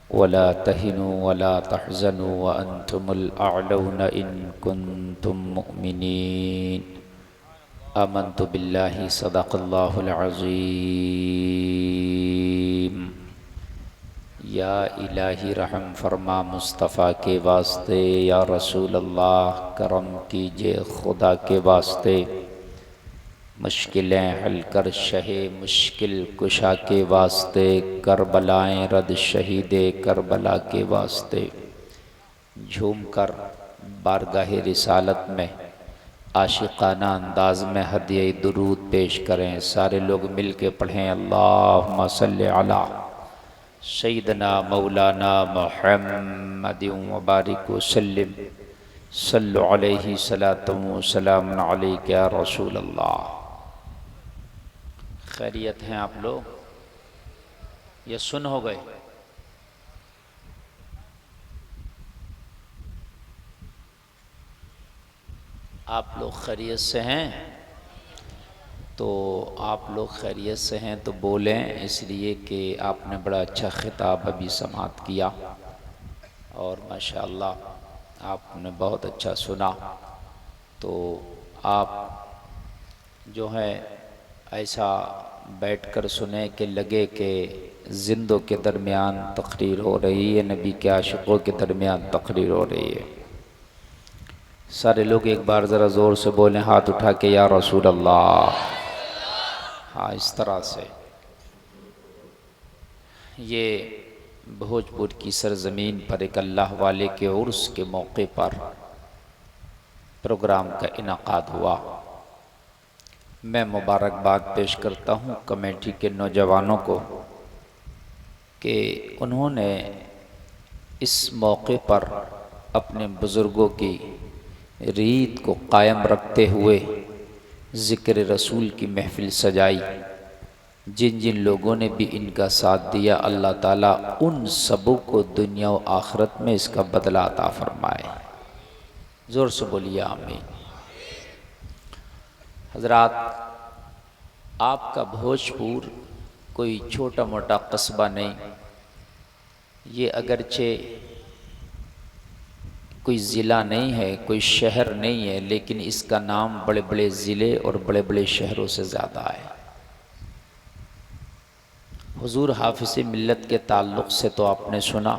वला तहिनु वला तहज़नु व अंतुमुल अअलौना इन कुंतुम मुमिनीन। आमन्तु बिल्लाहि सदक़ल्लाहुल अज़ीम। या इलाही रहम फरमा मुस्तफ़ा के वास्ते, या रसूल अल्लाह करम कीजिए खुदा के वास्ते। मुश्किलें हल कर शहे मुश्किल कुशा के वास्ते, करबलाएं रद शहीदे करबला के वास्ते। झूम कर बारगाह रिसालत में आशिकाना अंदाज में हदिया दुरूद पेश करें। सारे लोग मिल के पढ़ें अल्लाहुम्मा सल्लि अला सय्यिदना मौलाना मुहम्मदिन व बारिक व सल्लिम। सल्लु अलैहि सलातुम व सलामुन अलैका या रसूल अल्लाह। खैरियत हैं आप लोग? ये सुन हो गए? आप लोग खैरियत से हैं? तो आप लोग खैरियत से हैं तो बोलें, इसलिए कि आपने बड़ा अच्छा खिताब अभी समाअत किया और माशाअल्लाह आपने बहुत अच्छा सुना। तो आप जो है ऐसा बैठकर सुने कि लगे कि जिंदों के दरमियान तकरीर हो रही है, नबी के आशिकों के दरमियान तकरीर हो रही है। सारे लोग एक बार ज़रा ज़ोर से बोलें हाथ उठा के, या रसूल अल्लाह। हाँ, इस तरह से ये भोजपुर की सरज़मीन पर एक अल्लाह वाले के उर्स के मौके पर प्रोग्राम का इनाकाद हुआ। मैं मुबारकबाद पेश करता हूँ कमेटी के नौजवानों को कि उन्होंने इस मौके पर अपने बुज़ुर्गों की रीत को कायम रखते हुए ज़िक्र रसूल की महफ़िल सजाई। जिन जिन लोगों ने भी इनका साथ दिया, अल्लाह ताला उन सबों को दुनिया और आखिरत में इसका बदला अता फरमाए। ज़ोर से बोलिए आमीन। हज़रात, आपका भोजपुर कोई छोटा मोटा कस्बा नहीं, ये अगरचे कोई ज़िला नहीं है, कोई शहर नहीं है, लेकिन इसका नाम बड़े बड़े ज़िले और बड़े बड़े शहरों से ज़्यादा है। हुजूर हाफ़िज़ मिल्लत के ताल्लुक़ से तो आपने सुना,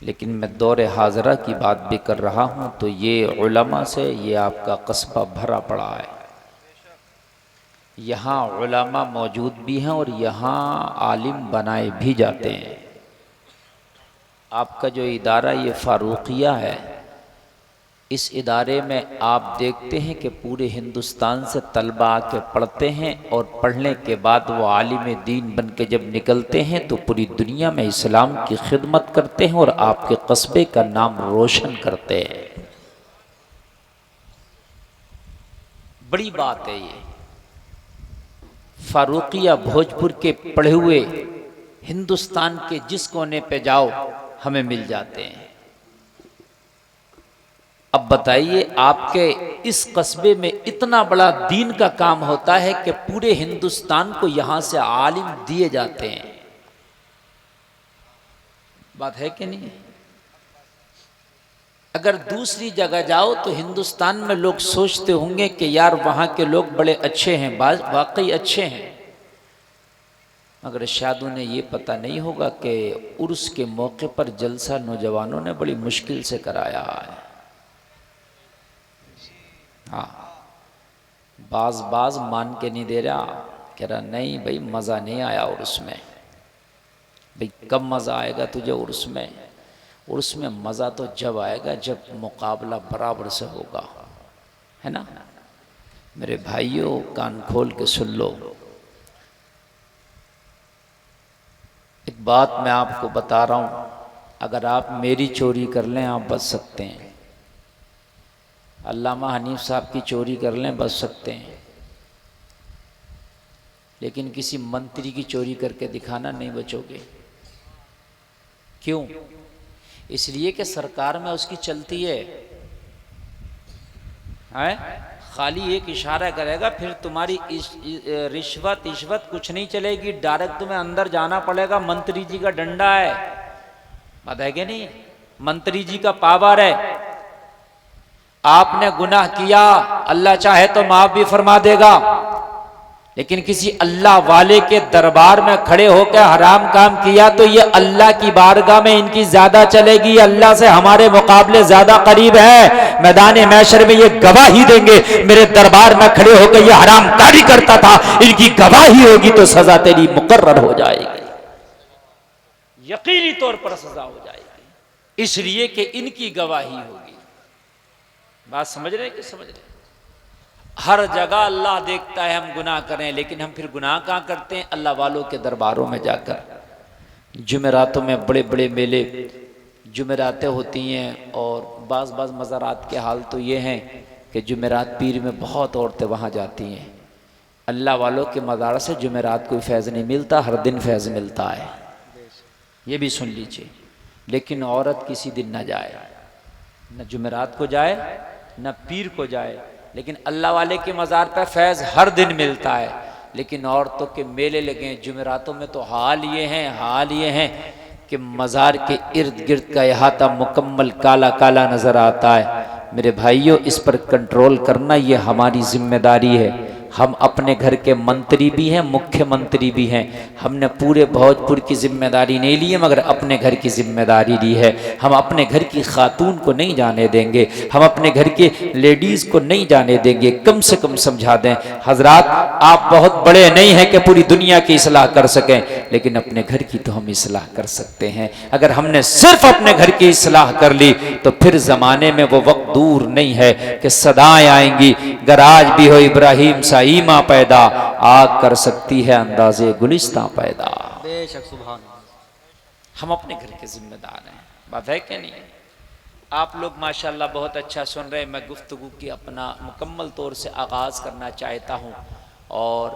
लेकिन मैं दौरे हाज़रा की बात भी कर रहा हूँ तो ये उलमा से ये आपका कस्बा भरा पड़ा है। यहाँ उलमा मौजूद भी हैं और यहाँ आलिम बनाए भी जाते हैं। आपका जो इदारा ये फ़ारूक़िया है, इस इदारे में आप देखते हैं कि पूरे हिंदुस्तान से तलबा आके पढ़ते हैं और पढ़ने के बाद वो आलिम दीन बन के जब निकलते हैं तो पूरी दुनिया में इस्लाम की खिदमत करते हैं और आपके कस्बे का नाम रोशन करते हैं। बड़ी बात है ये। फ़ारूक़िया भोजपुर के पढ़े हुए हिंदुस्तान के जिस कोने पे जाओ हमें मिल जाते हैं। अब बताइए, आपके इस कस्बे में इतना बड़ा दीन का काम होता है कि पूरे हिंदुस्तान को यहां से आलिम दिए जाते हैं। बात है कि नहीं? अगर दूसरी जगह जाओ तो हिंदुस्तान में लोग सोचते होंगे कि यार वहां के लोग बड़े अच्छे हैं, वाकई अच्छे हैं, मगर शायद उन्हें ये पता नहीं होगा कि उर्स के मौके पर जलसा नौजवानों ने बड़ी मुश्किल से कराया है। हाँ, बाज मान के नहीं दे रहा, कह रहा नहीं भाई मज़ा नहीं आया उर्स में। भाई कब मज़ा आएगा तुझे उर्स में? उर्स में मज़ा तो जब आएगा जब मुकाबला बराबर से होगा, है ना? मेरे भाइयों, कान खोल के सुन लो। एक बात मैं आपको बता रहा हूँ, अगर आप मेरी चोरी कर लें आप बच सकते हैं, अल्लामा हनीफ साहब की चोरी कर लें बच सकते हैं, लेकिन किसी मंत्री की चोरी करके दिखाना नहीं बचोगे। क्यों? इसलिए कि सरकार में उसकी चलती है खाली एक इशारा करेगा, फिर तुम्हारी रिश्वत इश्वत कुछ नहीं चलेगी, डायरेक्ट तुम्हें अंदर जाना पड़ेगा। मंत्री जी का डंडा है, बात है कि नहीं? मंत्री जी का पावर है। आपने गुनाह किया, अल्लाह चाहे तो माफ भी फरमा देगा, लेकिन किसी अल्लाह वाले के दरबार में खड़े होकर हराम काम किया तो ये अल्लाह की बारगाह में इनकी ज्यादा चलेगी, अल्लाह से हमारे मुकाबले ज्यादा करीब है। मैदान महशर में ये गवाही देंगे, मेरे दरबार में खड़े होकर ये हराम कारी करता था, इनकी गवाही होगी तो सजा तेरी मुकर्रर हो जाएगी, यकीनी तौर पर सजा हो जाएगी, इसलिए कि इनकी गवाही होगी। बात समझ रहे कि समझ रहे? हर जगह अल्लाह देखता है हम गुनाह करें, लेकिन हम फिर गुनाह कहाँ करते हैं? अल्लाह वालों के दरबारों में जाकर। जुमेरातों में बड़े बड़े मेले, जुमेरातें होती हैं, और बाज़ मज़ारात के हाल तो ये हैं कि जुमेरात पीर में बहुत औरतें वहाँ जाती हैं। अल्लाह वालों के मज़ार से जुमेरात कोई फैज़ नहीं मिलता, हर दिन फैज़ मिलता है, ये भी सुन लीजिए। लेकिन औरत किसी दिन ना जाए, न जुमेरात को जाए न पीर को जाए, लेकिन अल्लाह वाले के मज़ार पर फैज़ हर दिन मिलता है। लेकिन औरतों के मेले लगे हैं जुमेरातों में, तो हाल ये हैं कि मज़ार के इर्द गिर्द का अहाता मुकम्मल काला काला नज़र आता है। मेरे भाइयों, इस पर कंट्रोल करना ये हमारी जिम्मेदारी है। हम अपने घर के मंत्री भी हैं, मुख्यमंत्री भी हैं। हमने पूरे भोजपुर की जिम्मेदारी नहीं ली है, मगर अपने घर की जिम्मेदारी ली है। हम अपने घर की खातून को नहीं जाने देंगे, हम अपने घर के लेडीज़ को नहीं जाने देंगे। कम से कम समझा दें, हजरात आप बहुत बड़े नहीं हैं कि पूरी दुनिया की इस्लाह कर सकें, लेकिन अपने घर की तो हम इस्लाह कर सकते हैं। अगर हमने सिर्फ अपने घर की इस्लाह कर ली तो फिर ज़माने में वो वक्त दूर नहीं है कि सदाएं आएंगी, गराज भी हो इब्राहिम सा ईमा पैदा, आग कर सकती है अंदाजे गुलिस्तां पैदा। बेशक सुभान। हम अपने घर के जिम्मेदार हैं, बात है कि नहीं? आप लोग माशाल्लाह बहुत अच्छा सुन रहे हैं। मैं गुफ्तगू की अपना मुकम्मल तौर से आगाज़ करना चाहता हूँ। और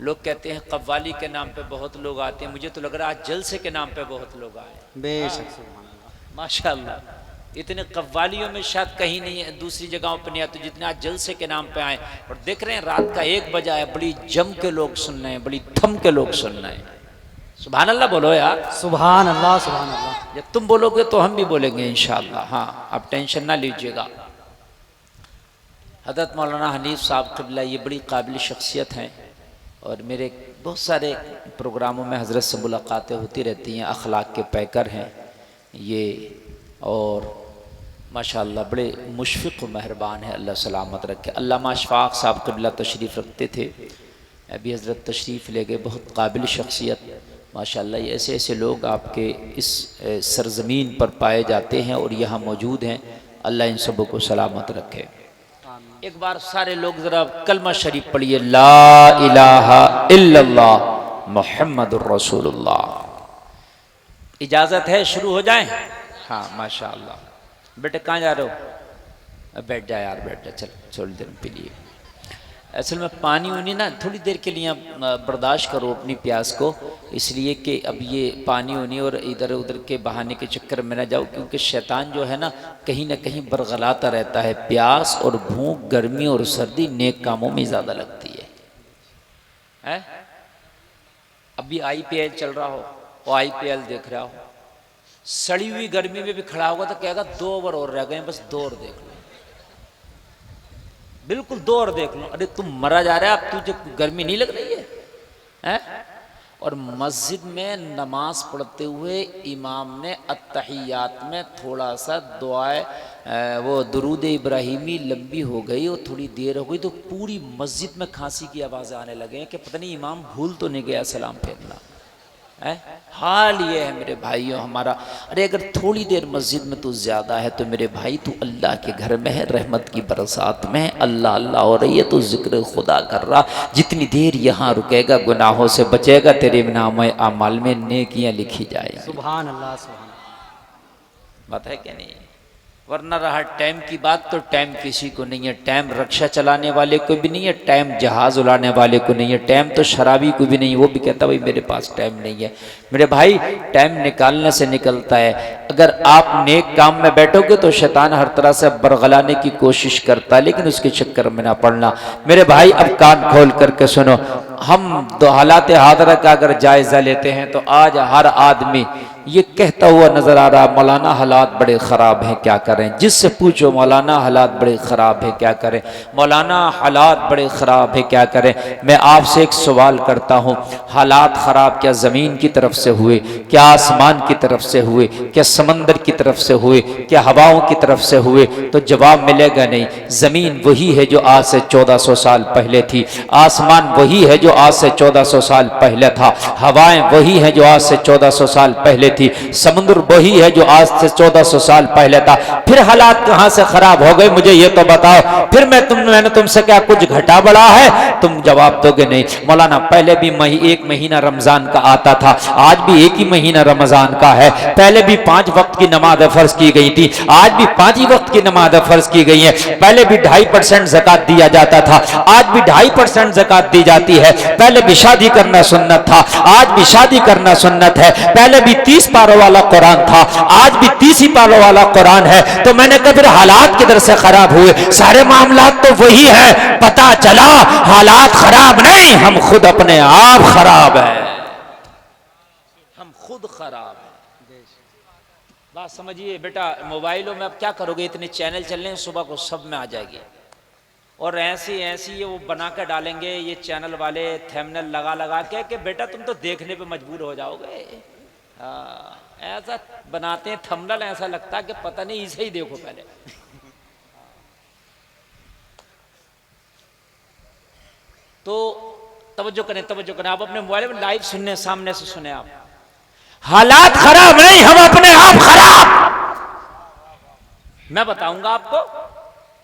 लोग कहते हैं कव्वाली के नाम पे बहुत लोग आते हैं, मुझे तो लग रहा है आज जलसे के नाम पे बहुत लोग आए। बेशक सुभान माशाल्लाह, इतने कव्वालियों में शायद कहीं नहीं है, दूसरी जगहों पर नहीं आते जितने आज जलसे के नाम पे आए। और देख रहे हैं रात का 1 बजा है, बड़ी जम के लोग सुन रहे हैं, बड़ी थम के लोग सुन रहे हैं। सुभान अल्लाह बोलो यार, सुभान अल्लाह सुभान अल्लाह। जब तुम बोलोगे तो हम भी बोलेंगे इंशाअल्लाह। हाँ, आप टेंशन ना लीजिएगा। हज़रत मौलाना हनीफ साहब क़िबला ये बड़ी काबिल शख्सियत हैं, और मेरे बहुत सारे प्रोग्रामों में हज़रत से मुलाकातें होती रहती हैं। अखलाक के पैकर हैं ये, और माशाअल्लाह बड़े मुशफ़िक़ व मेहरबान है, अल्लाह सलामत रखे। अल्लामा अशफ़ाक़ साहब क़िबला तशरीफ़ रखते थे, अभी हज़रत तशरीफ़ ले गए। बहुत काबिल शख्सियत माशाअल्लाह। ये ऐसे ऐसे लोग आपके इस सरज़मीन पर पाए जाते हैं और यहाँ मौजूद हैं। अल्लाह इन सबों को सलामत रखे। एक बार सारे लोग ज़रा कलमा शरीफ पढ़िए, ला इलाहा इल्लल्लाह मुहम्मदुर रसूलुल्लाह। इजाज़त है शुरू हो जाएं? हाँ माशाअल्लाह। बेटे कहाँ जा रहे हो? बैठ जा यार, बैठ जा, चल थोड़ी देर पी लिए। असल में पानी उनी ना थोड़ी देर के लिए बर्दाश्त करो अपनी प्यास को, इसलिए कि अब ये पानी उनी और इधर उधर के बहाने के चक्कर में ना जाओ, क्योंकि शैतान जो है ना कहीं बरगलाता रहता है। प्यास और भूख, गर्मी और सर्दी नेक कामों में ज़्यादा लगती है? अभी IPL चल रहा हो, वो IPL देख रहा हो, सड़ी हुई गर्मी में भी खड़ा होगा तो कहेगा 2 ओवर और रह गए, बस 2 ओवर देख लो, बिल्कुल 2 ओवर देख लो। अरे तुम मरा जा रहा है, अब तुझे गर्मी नहीं लग रही है? और मस्जिद में नमाज पढ़ते हुए इमाम ने अत्तहियात में थोड़ा सा दुआए वो दुरूद इब्राहिमी लंबी हो गई और थोड़ी देर हो गई तो पूरी मस्जिद में खांसी की आवाज़ आने लगे कि पता नहीं इमाम भूल तो नहीं गया सलाम फेरना है। हाल ये है मेरे भाइयों हमारा। अरे अगर थोड़ी देर मस्जिद में तू ज़्यादा है तो मेरे भाई तू अल्लाह के घर में है, रहमत की बरसात में है, अल्लाह अल्लाह हो रही है, तू जिक्र खुदा कर रहा। जितनी देर यहाँ रुकेगा गुनाहों से बचेगा, तेरे नाम आमाल में नेकियां लिखी जाएगी। सुभान अल्लाह सुभान। बात है क्या नहीं? वरना रहा टाइम की बात, तो टाइम किसी को नहीं है। टाइम रिक्शा चलाने वाले को भी नहीं है, टाइम जहाज उड़ाने वाले को नहीं है, टाइम तो शराबी को भी नहीं है। वो भी कहता भाई मेरे पास टाइम नहीं है। मेरे भाई टाइम निकालने से निकलता है। अगर आप नेक काम में बैठोगे तो शैतान हर तरह से बरगलाने की कोशिश करता है, लेकिन उसके चक्कर में ना पड़ना। मेरे भाई अब कान खोल करके सुनो, हम दो हालात हादरा का अगर जायजा लेते हैं तो आज हर आदमी ये कहता हुआ नजर आ रहा, मौलाना हालात बड़े ख़राब हैं क्या करें। जिससे पूछो मौलाना हालात बड़े ख़राब हैं क्या करें, मौलाना हालात बड़े ख़राब हैं क्या करें। मैं आपसे एक सवाल करता हूँ, हालात ख़राब क्या ज़मीन की तरफ से हुए, क्या आसमान की तरफ से हुए, क्या समंदर की तरफ से हुए, क्या हवाओं की तरफ से हुए? तो जवाब मिलेगा नहीं। ज़मीन वही है जो आज से 1400 साल पहले थी, आसमान वही है जो आज से 1400 साल पहले था, हवाएं वही है जो आज से 1400 साल पहले थी, समुद्र वही है जो आज से 1400 साल पहले था। फिर हालात कहां से खराब हो गए मुझे ये तो बताओ। फिर मैंने तुमसे क्या कुछ घटा बढ़ा है? तुम जवाब दोगे नहीं। मौलाना पहले भी एक महीना रमजान का आता था, आज भी एक ही महीना रमजान का है। पहले भी 5 वक्त की नमाज फर्ज की गई थी, आज भी 5 ही वक्त की नमाज फर्ज की गई है। पहले भी 2.5% ज़कात दिया जाता था, आज भी 2.5% ज़कात दी जाती है। पहले भी शादी करना सुन्नत था, आज भी शादी करना सुन्नत है। पहले भी 30 पारों वाला कुरान था, आज भी 30 ही पारों वाला कुरान है। तो मैंने कहा फिर हालात किधर से खराब हुए? सारे मामलात तो वही है। पता चला हालात खराब नहीं, हम खुद अपने आप खराब है, हम खुद खराब है। बात समझिए बेटा। मोबाइलों में अब क्या करोगे, इतने चैनल चल रहे हैं, सुबह को सब में आ जाएगी। और ऐसी ये वो बना के डालेंगे ये चैनल वाले थंबनेल लगा लगा के कि बेटा तुम तो देखने पे मजबूर हो जाओगे। ऐसा बनाते हैं थंबनेल, ऐसा लगता है कि पता नहीं इसे ही देखो पहले। तो तवज्जो करें। आप अपने मोबाइल में लाइव सुनने, सामने से सुने आप। हालात खराब नहीं, हम अपने आप खराब। मैं बताऊंगा आपको,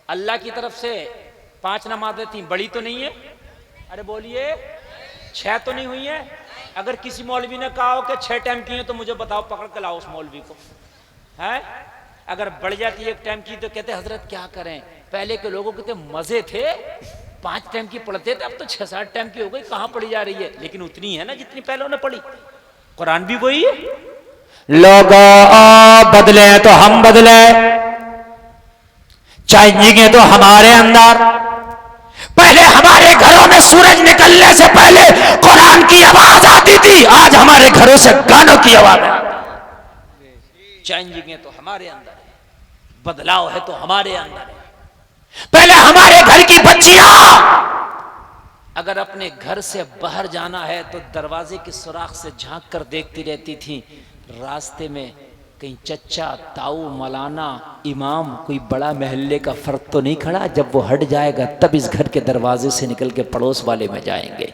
अल्लाह की तरफ से 5 नमाजें थी, बड़ी तो नहीं है? अरे बोलिए, 6 तो नहीं हुई है? अगर किसी मौलवी ने कहा हो कि 6 टाइम की है तो मुझे बताओ, पकड़ के लाओ उस मौलवी को। है अगर बढ़ जाती है 1 टाइम की तो कहते हजरत क्या करें, पहले के लोगों कितने मजे थे, 5 टाइम की पढ़ते थे, अब तो 6-7 टाइम की हो गई, कहां पढ़ी जा रही है? लेकिन उतनी है ना जितनी पहले उन्होंने पढ़ी। कुरान भी वही है। लोग बदले तो हम बदले, चेंजिंग तो हमारे अंदर। पहले हमारे घरों में सूरज निकलने से पहले कुरान की आवाज आती थी, आज हमारे घरों से गानों की आवाज आती है। चेंजिंग तो हमारे अंदर है, बदलाव है तो हमारे अंदर है। पहले हमारे घर की बच्चियां अगर अपने घर से बाहर जाना है तो दरवाजे के सुराख से झांक कर देखती रहती थी, रास्ते में कहीं चच्चा, ताऊ, मौलाना, इमाम, कोई बड़ा महल्ले का फर्क तो नहीं खड़ा। जब वो हट जाएगा तब इस घर के दरवाजे से निकल के पड़ोस वाले में जाएंगे।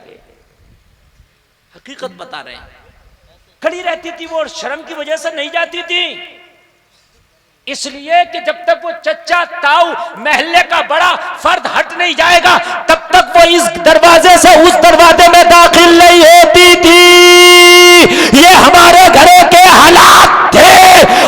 हकीकत बता रहे हैं। खड़ी रहती थी वो, और शर्म की वजह से नहीं जाती थी, इसलिए कि जब तक वो चच्चा, ताऊ, महल्ले का बड़ा फर्द हट नहीं जाएगा तब तक वो इस दरवाजे से उस दरवाजे में दाखिल नहीं होती थी। ये हमारे घरों के हालात थे।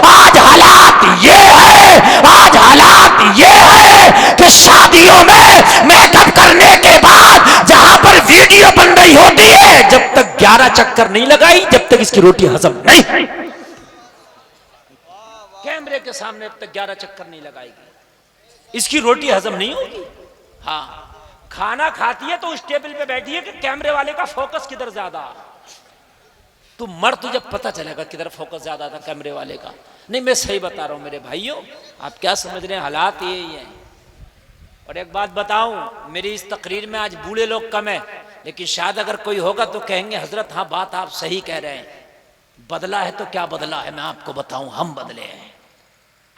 आज हालात ये है, आज हालात ये है कि शादियों में मेकअप करने के बाद जहां पर वीडियो बन रही होती है, जब तक 11 चक्कर नहीं लगाई जब तक इसकी रोटी हजम नहीं, कैमरे के सामने अब तक 11 चक्कर नहीं लगाएगी, इसकी रोटी हजम नहीं होगी। हाँ, खाना खाती है तो उस टेबल पे बैठी है कि कैमरे वाले का फोकस किधर ज्यादा, तू मर, तुझे पता चलेगा किधर फोकस ज्यादा था कैमरे वाले का। नहीं, मैं सही बता रहा हूं मेरे भाइयों, आप क्या समझ रहे हैं, हालात यही है। और एक बात बताऊं, मेरी इस तकरीर में आज बूढ़े लोग कम है, लेकिन शायद अगर कोई होगा तो कहेंगे हजरत हाँ बात आप सही कह रहे हैं। बदला है तो क्या बदला है, मैं आपको बताऊं, हम बदले हैं।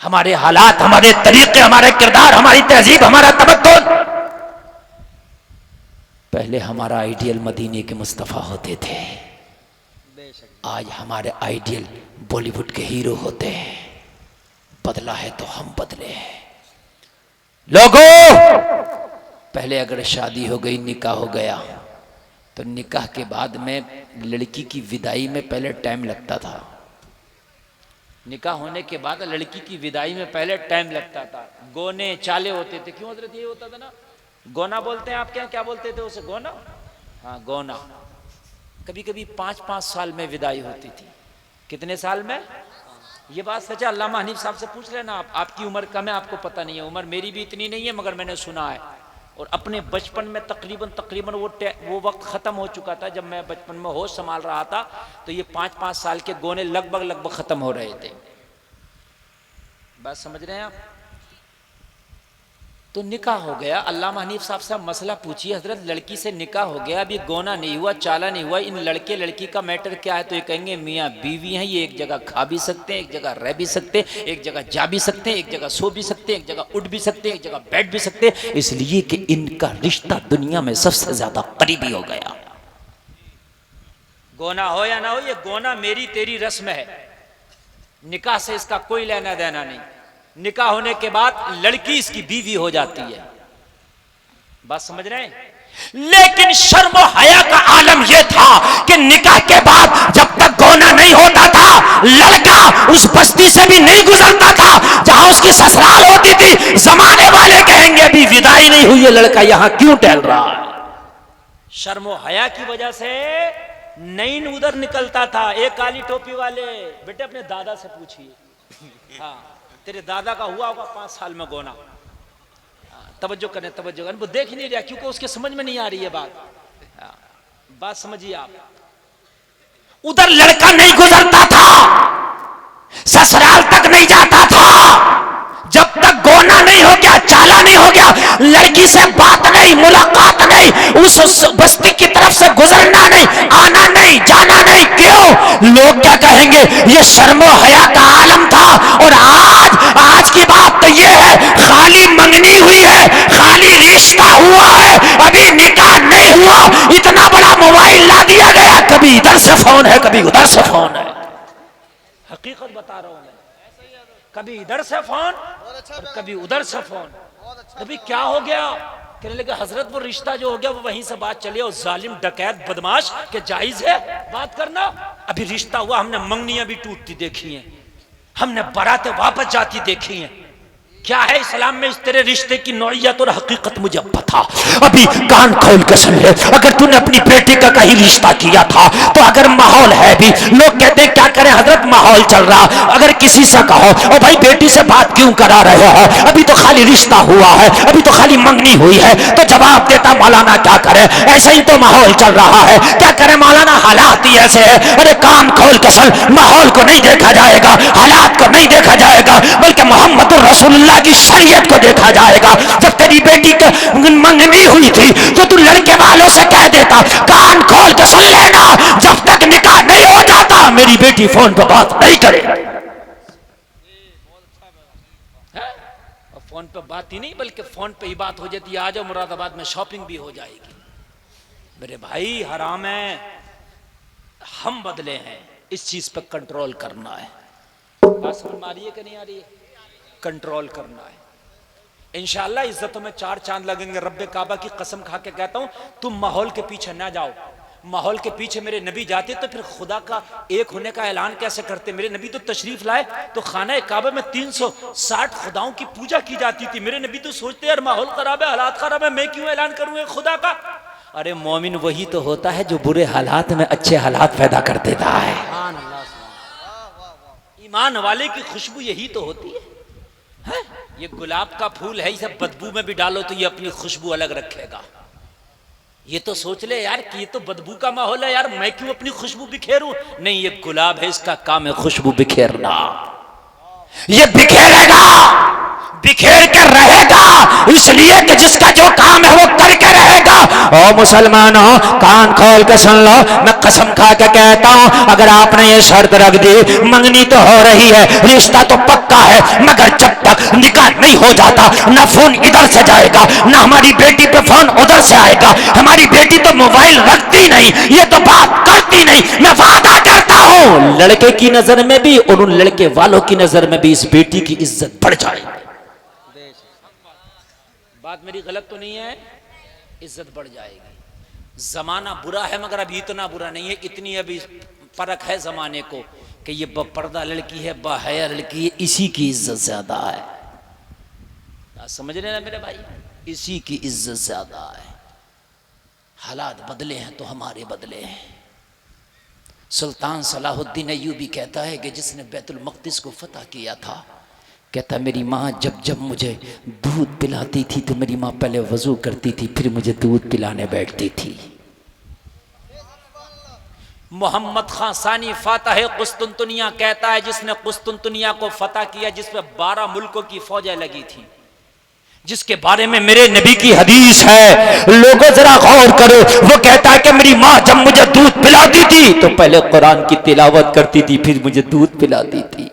हमारे हालात, हमारे तरीके, हमारे किरदार, हमारी तहजीब, हमारा तमद्दुन। पहले हमारा आइडियल मदीने के मुस्तफा होते थे, आज हमारे आइडियल बॉलीवुड के हीरो होते हैं। बदला है तो हम बदले हैं। लोगों, पहले अगर शादी हो गई, निकाह हो गया, तो निकाह के बाद में लड़की की विदाई में पहले टाइम लगता था। निकाह होने के बाद लड़की की विदाई में पहले टाइम लगता था, गोने चाले होते थे। क्यों हजरत? ये होता था ना, गोना बोलते हैं आपके यहाँ, क्या बोलते थे उसे? गोना। हाँ गोना। कभी कभी 5-5 साल में विदाई होती थी। कितने साल में? ये बात सच है। अल्लामा हनीफ साहब से पूछ लेना आप, आपकी उम्र कम है, आपको पता नहीं है। उम्र मेरी भी इतनी नहीं है, मगर मैंने सुना है। और अपने बचपन में तकरीबन वो वक्त ख़त्म हो चुका था जब मैं बचपन में होश संभाल रहा था, तो ये 5-5 साल के गोने लगभग ख़त्म हो रहे थे। बात समझ रहे हैं आप? तो निकाह हो गया। अल्लामा हनीफ साहब से मसला पूछिए, हजरत लड़की से निकाह हो गया, अभी गोना नहीं हुआ, चाला नहीं हुआ, इन लड़के लड़की का मैटर क्या है? तो ये कहेंगे मियाँ बीवी हैं, ये एक जगह खा भी सकते हैं, एक जगह रह भी सकते हैं, एक जगह जा भी सकते हैं, एक जगह सो भी सकते हैं, एक जगह उठ भी सकते हैं, एक जगह बैठ भी सकते हैं, इसलिए कि इनका रिश्ता दुनिया में सबसे ज्यादा करीबी हो गया। गोना हो या ना हो, ये गोना मेरी तेरी रस्म है, निकाह से इसका कोई लेना देना नहीं। निकाह होने के बाद लड़की इसकी बीवी हो जाती है। बात समझ रहे हैं? लेकिन शर्म और हया का आलम यह था कि निकाह के बाद जब तक गोना नहीं होता था, लड़का उस बस्ती से भी नहीं गुजरता था जहां उसकी ससुराल होती थी। जमाने वाले कहेंगे अभी विदाई नहीं हुई है, लड़का यहां क्यों टहल रहा है? शर्म और हया की वजह से नैन उधर निकलता था। एक काली टोपी वाले, बेटे अपने दादा से पूछिए, हाँ तेरे दादा का हुआ होगा 5 साल में गोना। तवज्जो करें, तवज्जो करें, वो देख ही नहीं रहा क्योंकि उसके समझ में नहीं आ रही है बात। बात समझिए आप। उधर लड़का नहीं गुजरता था, ससुराल तक नहीं जाता था, जब तक गोना नहीं हो गया, चाला नहीं हो गया, लड़की से बात नहीं, मुलाकात नहीं, उस बस्ती की तरफ से गुजरना नहीं, आना नहीं, जाना नहीं। क्यों? लोग क्या कहेंगे? ये शर्मो हया का आलम था। और आज की बात तो ये है, खाली मंगनी हुई है, खाली रिश्ता हुआ है, अभी निकाह नहीं हुआ। इतना बड़ा मोबाइल ला दिया गया, कभी इधर से फोन है, कभी उधर से फोन है। हकीकत बता रहा हूं मैं, कभी इधर से फोन और कभी उधर से फोन। कभी क्या हो गया? कहने लगे हजरत वो रिश्ता जो हो गया वो वहीं से बात चली, और जालिम डकैत बदमाश के जायज है बात करना? अभी रिश्ता हुआ, हमने मंगनियां भी टूटती देखी हैं, हमने बारातें वापस जाती देखी हैं। क्या है इस्लाम में इस तेरे रिश्ते की नौइयत और हकीकत मुझे पता। अभी कान खोल के सुन ले, अगर तूने अपनी बेटी का कहीं रिश्ता किया था तो अगर माहौल है भी, लोग कहते हैं क्या करें हजरत माहौल चल रहा, अगर किसी से कहो ओ भाई बेटी से बात क्यों करा रहे हो, अभी तो खाली रिश्ता हुआ है, अभी तो खाली मंगनी हुई है, तो जवाब देता मौलाना क्या करे, ऐसा ही तो माहौल चल रहा है, क्या करे मौलाना, हालात ही ऐसे है। अरे कान खोल के सुन, माहौल को नहीं देखा जाएगा, हालात को नहीं देखा जाएगा, बल्कि मोहम्मद रसूलुल्लाह की शरीयत को देखा जाएगा। जब तेरी बेटी की मंगनी हुई थी तो तू लड़के वालों से कह देता, कान खोल के सुन लेना, जब तक निकाह नहीं हो जाता मेरी बेटी फोन पर बात नहीं करे। फोन पे बात ही नहीं, बल्कि फोन पे ही बात हो जाती है, आ जाओ मुरादाबाद में शॉपिंग भी हो जाएगी। मेरे भाई हराम है, हम बदले हैं, इस चीज पर कंट्रोल करना है। बात समझ में आ रही है कि नहीं आ रही है? कंट्रोल करना है। इंशाअल्लाह इज्जतों में 4 चांद लगेंगे। रब्बे काबा की कसम खा के कहता हूं, तुम माहौल के पीछे ना जाओ। माहौल के पीछे मेरे नबी जाते तो फिर खुदा का एक होने का ऐलान कैसे करते? मेरे नबी तो तशरीफ लाए तो खाना काबा में 360 खुदाओं की पूजा की जाती थी। मेरे नबी तो सोचते यार माहौल खराब है, हालात खराब है, मैं क्यों ऐलान करूं खुदा का? अरे मोमिन वही तो होता है जो बुरे हालात में अच्छे हालात पैदा कर देता है। ईमान वाले की खुशबू यही तो होती है। ये गुलाब का फूल है, इसे बदबू में भी डालो तो ये अपनी खुशबू अलग रखेगा। ये तो सोच ले यार कि ये तो बदबू का माहौल है यार, मैं क्यों अपनी खुशबू बिखेरूं? नहीं, ये गुलाब है, इसका काम है खुशबू बिखेरना। ये बिखेरेगा, बिखेर के रहेगा, इसलिए कि जिसका जो काम है वो करके रहेगा। ओ मुसलमानों, कान खोल के सुन लो, मैं कसम खा के कहता हूं, अगर आपने ये शर्त रख दी, मंगनी तो हो रही है, रिश्ता तो पक्का है, मगर जब तक निकाह नहीं हो जाता, ना फोन इधर से जाएगा, ना हमारी बेटी पे फोन उधर से आएगा। हमारी बेटी तो मोबाइल रखती नहीं, ये तो बात करती नहीं। मैं वादा करता हूं लड़के की नजर में भी और उन लड़के वालों की नजर में भी इस बेटी की इज्जत बढ़ जाएगी। बात मेरी गलत तो नहीं है? इज्जत बढ़ जाएगी। जमाना बुरा है मगर अभी इतना बुरा नहीं है। इतनी अभी फर्क है जमाने को कि ये बपर्दा लड़की है, बाहया लड़की है, इसी की इज्जत ज्यादा है। आप समझ रहे ना मेरे भाई, इसी की इज्जत ज्यादा है। हालात बदले हैं तो हमारे बदले हैं। सुल्तान सलाहुद्दीन अय्यूबी कहता है कि जिसने बैतुल मक़दिस को फतह किया था, कहता मेरी माँ जब जब मुझे दूध पिलाती थी तो मेरी माँ पहले वजू करती थी, फिर मुझे दूध पिलाने बैठती थी। मोहम्मद खान सानी फातह कुस्तुनतुनिया कहता है जिसने कुस्तुनतुनिया को फतह किया, जिसमें 12 मुल्कों की फौजें लगी थी, जिसके बारे में मेरे नबी की हदीस है, लोगों जरा गौर करो। वो कहता है कि मेरी माँ जब मुझे दूध पिलाती थी तो पहले कुरान की तिलावत करती थी, फिर मुझे दूध पिलाती थी।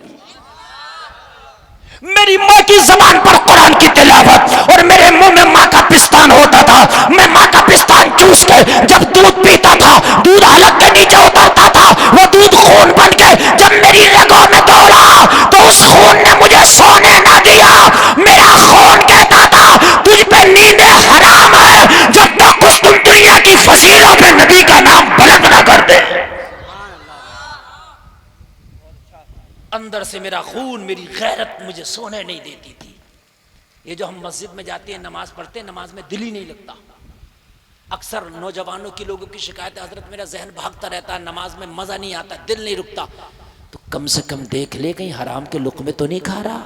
मेरी माँ की जबान पर कुरान की तिलावत और मेरे मुंह में माँ का पिस्तान होता था। मैं माँ का पिस्तान चूस के जब दूध पीता था, दूध हलक के नीचे उतरता था, वो दूध खून बन के जब मेरी रगों में दौड़ा तो उस खून ने मुझे सोने ना दिया। मेरा खून कहता था तुझ पे नींदें हराम है जब तक कुछ तुम दुनिया की फजीलों पे नबी का नाम बुलंद ना कर दे। अंदर से मेरा खून, मेरी गैरत मुझे सोने नहीं देती थी। ये जो हम मस्जिद में जाते हैं, नमाज पढ़ते हैं, नमाज में दिल ही नहीं लगता। अक्सर नौजवानों की लोगों की शिकायत है, हजरत मेरा जहन भागता रहता है, नमाज में मजा नहीं आता, दिल नहीं रुकता। तो कम से कम देख ले कहीं हराम के लुक़मे तो नहीं खा रहा।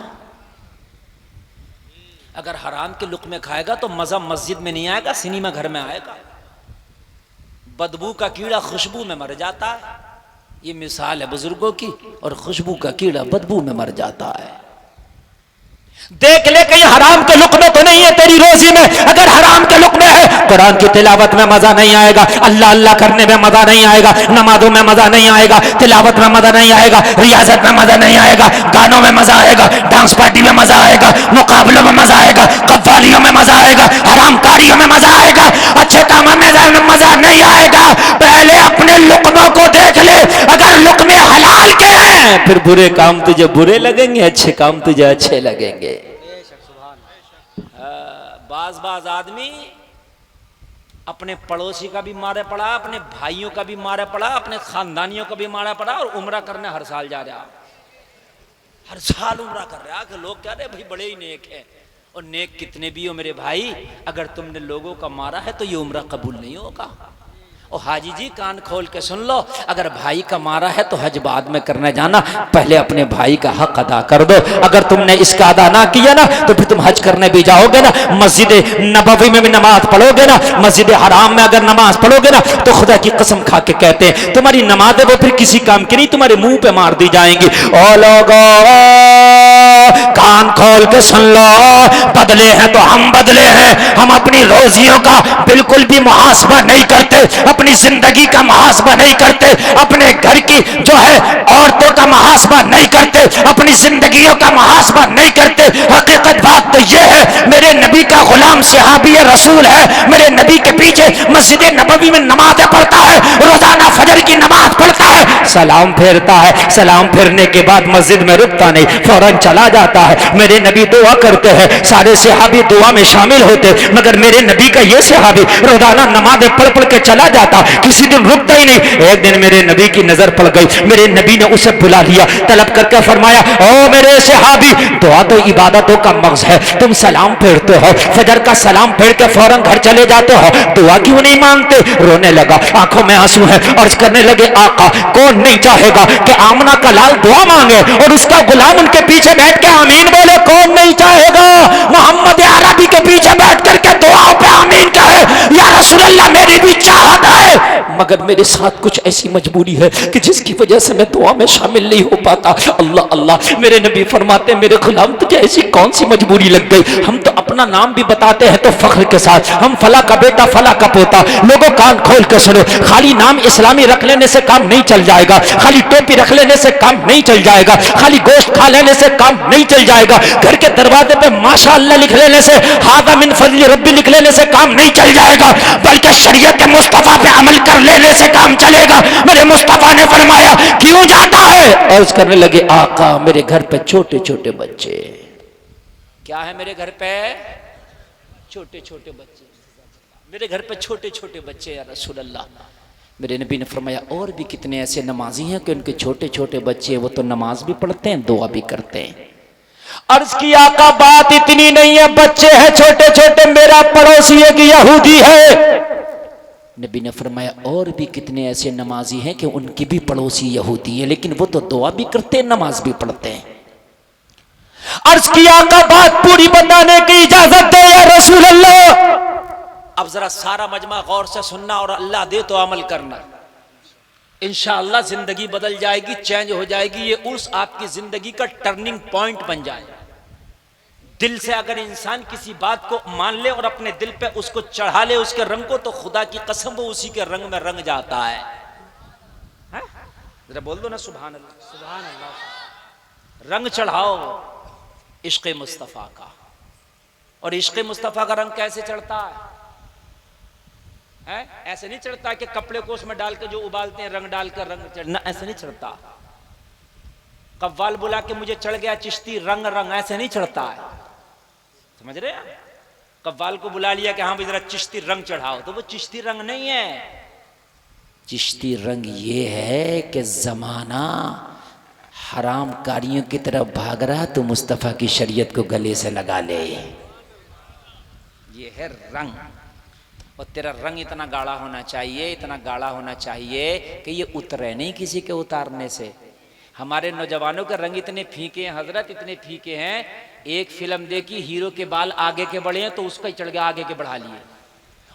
अगर हराम के लुक़मे खाएगा तो मजा मस्जिद में नहीं आएगा, सिनेमा घर में आएगा। बदबू का कीड़ा खुशबू में मर जाता है, ये मिसाल है बुजुर्गों की, और खुशबू का कीड़ा बदबू में मर जाता है। देख ले कहीं हराम के लुक़मे तो नहीं है तेरी रोजी में। अगर हराम के लुक़मे है, कुरान की तिलावत में मजा नहीं आएगा, अल्लाह अल्लाह करने में मजा नहीं आएगा, नमाजों में मजा नहीं आएगा, तिलावत में मजा नहीं आएगा, रियाजत में मजा नहीं आएगा, गानों में मजा आएगा, डांस पार्टी में मजा आएगा, मुकाबलों में मजा आएगा, कव्वालियों में मजा आएगा, हरामकारियों में मजा आएगा, अच्छे कामों में मजा नहीं आएगा। पहले अपने लुक़मों को देख ले। अगर लुक़मे हलाल के हैं फिर बुरे काम तुझे बुरे लगेंगे, अच्छे काम तुझे अच्छे लगेंगे। बाज आदमी अपने पड़ोसी का भी मारे पड़ा, अपने भाइयों का भी मारे पड़ा, अपने खानदानियों का भी मारा पड़ा, और उम्रा करने हर साल जा रहा, हर साल उम्रा कर रहा कि लोग कह रहे भाई बड़े ही नेक है। और नेक कितने भी हो मेरे भाई, अगर तुमने लोगों का मारा है तो ये उम्रा कबूल नहीं होगा। और हाजी जी कान खोल के सुन लो, अगर भाई का मारा है तो हज बाद में करने जाना, पहले अपने भाई का हक अदा कर दो। अगर तुमने इसका अदा ना किया ना तो फिर तुम हज करने भी जाओगे ना, मस्जिद नबवी में भी नमाज पढ़ोगे ना, मस्जिद हराम में अगर नमाज पढ़ोगे ना तो खुदा की कसम खा के कहते हैं तुम्हारी नमाज है वो फिर किसी काम की नहीं, तुम्हारे मुंह पे मार दी जाएंगी। ओ लोगों कान खोल के सुन लो, बदले हैं तो हम बदले हैं। हम अपनी रोजियों का बिल्कुल भी मुहासबा नहीं करते, अपनी जिंदगी का मुहासबा नहीं करते, अपने घर की जो है औरतों का मुहासबा नहीं करते, अपनी जिंदगियों का मुहासबा नहीं करते। हकीकत बात तो यह है मेरे नबी का गुलाम सहाबी रसूल है, मेरे नबी के पीछे मस्जिद नबवी में नमाज पढ़ता है, रोजाना फजर की नमाज पढ़ता है, सलाम फेरता है, सलाम फेरने के बाद मस्जिद में रुकता नहीं, फौरन चला जाता है। मेरे नबी दुआ करते हैं, सारे सहाबी दुआ में शामिल होते, मगर मेरे नबी का ये सहाबी रोजाना नमाज पढ़ पढ़ के चला जाता, किसी दिन रुकता ही नहीं। एक दिन मेरे नबी की नजर पड़ गई, मेरे नबी ने उसे बुला लिया, तलब करके फरमाया ओ मेरे सहाबी, दुआ तो इबादतों का मग़ज़ है, तुम सलाम फेरते हो, फजर का सलाम फेर के फौरन घर चले जाते हो, दुआ क्यों नहीं मांगते? रोने लगा, आंखों में आंसू है, और करने लगे आका कौन नहीं चाहेगा कि आमना का लाल दुआ मांगे और उसका गुलाम उनके पीछे बैठ के आमीन बोले? कौन नहीं चाहेगा? मोहम्मद अरबी के पीछे बैठ करके दुआओं पे आमीन कहे, या रसूल अल्लाह मेरी भी चाहत है, मगर मेरे साथ कुछ ऐसी मजबूरी है कि जिसकी वजह से मैं दुआ में शामिल नहीं हो पाता। अल्लाह अल्लाह, मेरे नबी फरमाते मेरे गुलाम तुझे ऐसी कौन सी मजबूरी लग गई? हम तो अपना नाम भी बताते हैं तो फख्र के साथ, हम फला का बेटा फला का पोता। लोगों कान खोल के सुनो, खाली नाम इस्लामी रख लेने से काम नहीं चल जाएगा, खाली टोपी रख लेने से काम नहीं चल जाएगा, खाली गोश्त खा लेने से काम नहीं चल जाएगा, घर के दरवाजे पे माशाअल्लाह लिख लेने से, हादा मिन फज़ल रब्बी लिख लेने से काम नहीं चल जाएगा, बल्कि शरीयत मुस्तफा पे अमल कर लेने से काम चलेगा। मेरे मुस्तफा ने फरमाया क्यों जाता है? अर्ज करने लगे आका मेरे घर पे छोटे छोटे बच्चे। क्या है मेरे घर पे? छोटे छोटे बच्चे। मेरे घर पे छोटे छोटे बच्चे या रसूल अल्लाह। मेरे नबी ने फरमाया और भी कितने ऐसे नमाजी हैं कि उनके छोटे छोटे बच्चे हैं, वो तो नमाज भी पढ़ते हैं, दुआ भी करते हैं। अर्ज किया आका बात इतनी नहीं है, बच्चे हैं छोटे छोटे, मेरा पड़ोसी एक यहूदी है। नबी ने फरमाया और भी कितने ऐसे नमाजी हैं कि उनके भी पड़ोसी यहूदी हैं, लेकिन वो तो दुआ भी करते हैं, नमाज भी पढ़ते हैं। अर्ज किया आका बात पूरी बताने की इजाजत दे या रसूल अल्लाह। अब जरा सारा मजमा गौर से सुनना और अल्लाह दे तो अमल करना, इंशाअल्लाह जिंदगी बदल जाएगी, चेंज हो जाएगी। ये उर्स आपकी जिंदगी का टर्निंग पॉइंट बन जाए। दिल से अगर इंसान किसी बात को मान ले और अपने दिल पे उसको चढ़ा ले उसके रंग को, तो खुदा की कसम वो उसी के रंग में रंग जाता है। जरा बोल दो ना सुभान अल्लाह। सुभान अल्लाह। रंग चढ़ाओ इश्क़ मुस्तफ़ा का। और इश्क़ मुस्तफ़ा का रंग कैसे चढ़ता है? ऐसे नहीं चढ़ता कि कपड़े को उसमें डाल के जो उबालते हैं रंग डाल कर रंग चढ़ना, ऐसे नहीं चढ़ता। कव्वाल बुला के मुझे चढ़ गया चिश्ती रंग रंग, ऐसे नहीं चढ़ता है। समझ रहे हैं? कव्वाल को बुला लिया कि हाँ भाई जरा चिश्ती रंग चढ़ाओ, तो वो चिश्ती रंग नहीं है। चिश्ती रंग ये है कि जमाना हराम कारियों की तरफ भाग रहा तो मुस्तफ़ा की शरीयत को गले से लगा ले, ये है रंग। और तेरा रंग इतना गाढ़ा होना चाहिए, इतना गाढ़ा होना चाहिए कि ये उतरे नहीं किसी के उतारने से। हमारे नौजवानों के रंग इतने फीके हैं हजरत, इतने फीके हैं। एक फिल्म देखी, हीरो के बाल आगे के बढ़े हैं तो उसका ही चढ़ गया आगे के बढ़ा लिए,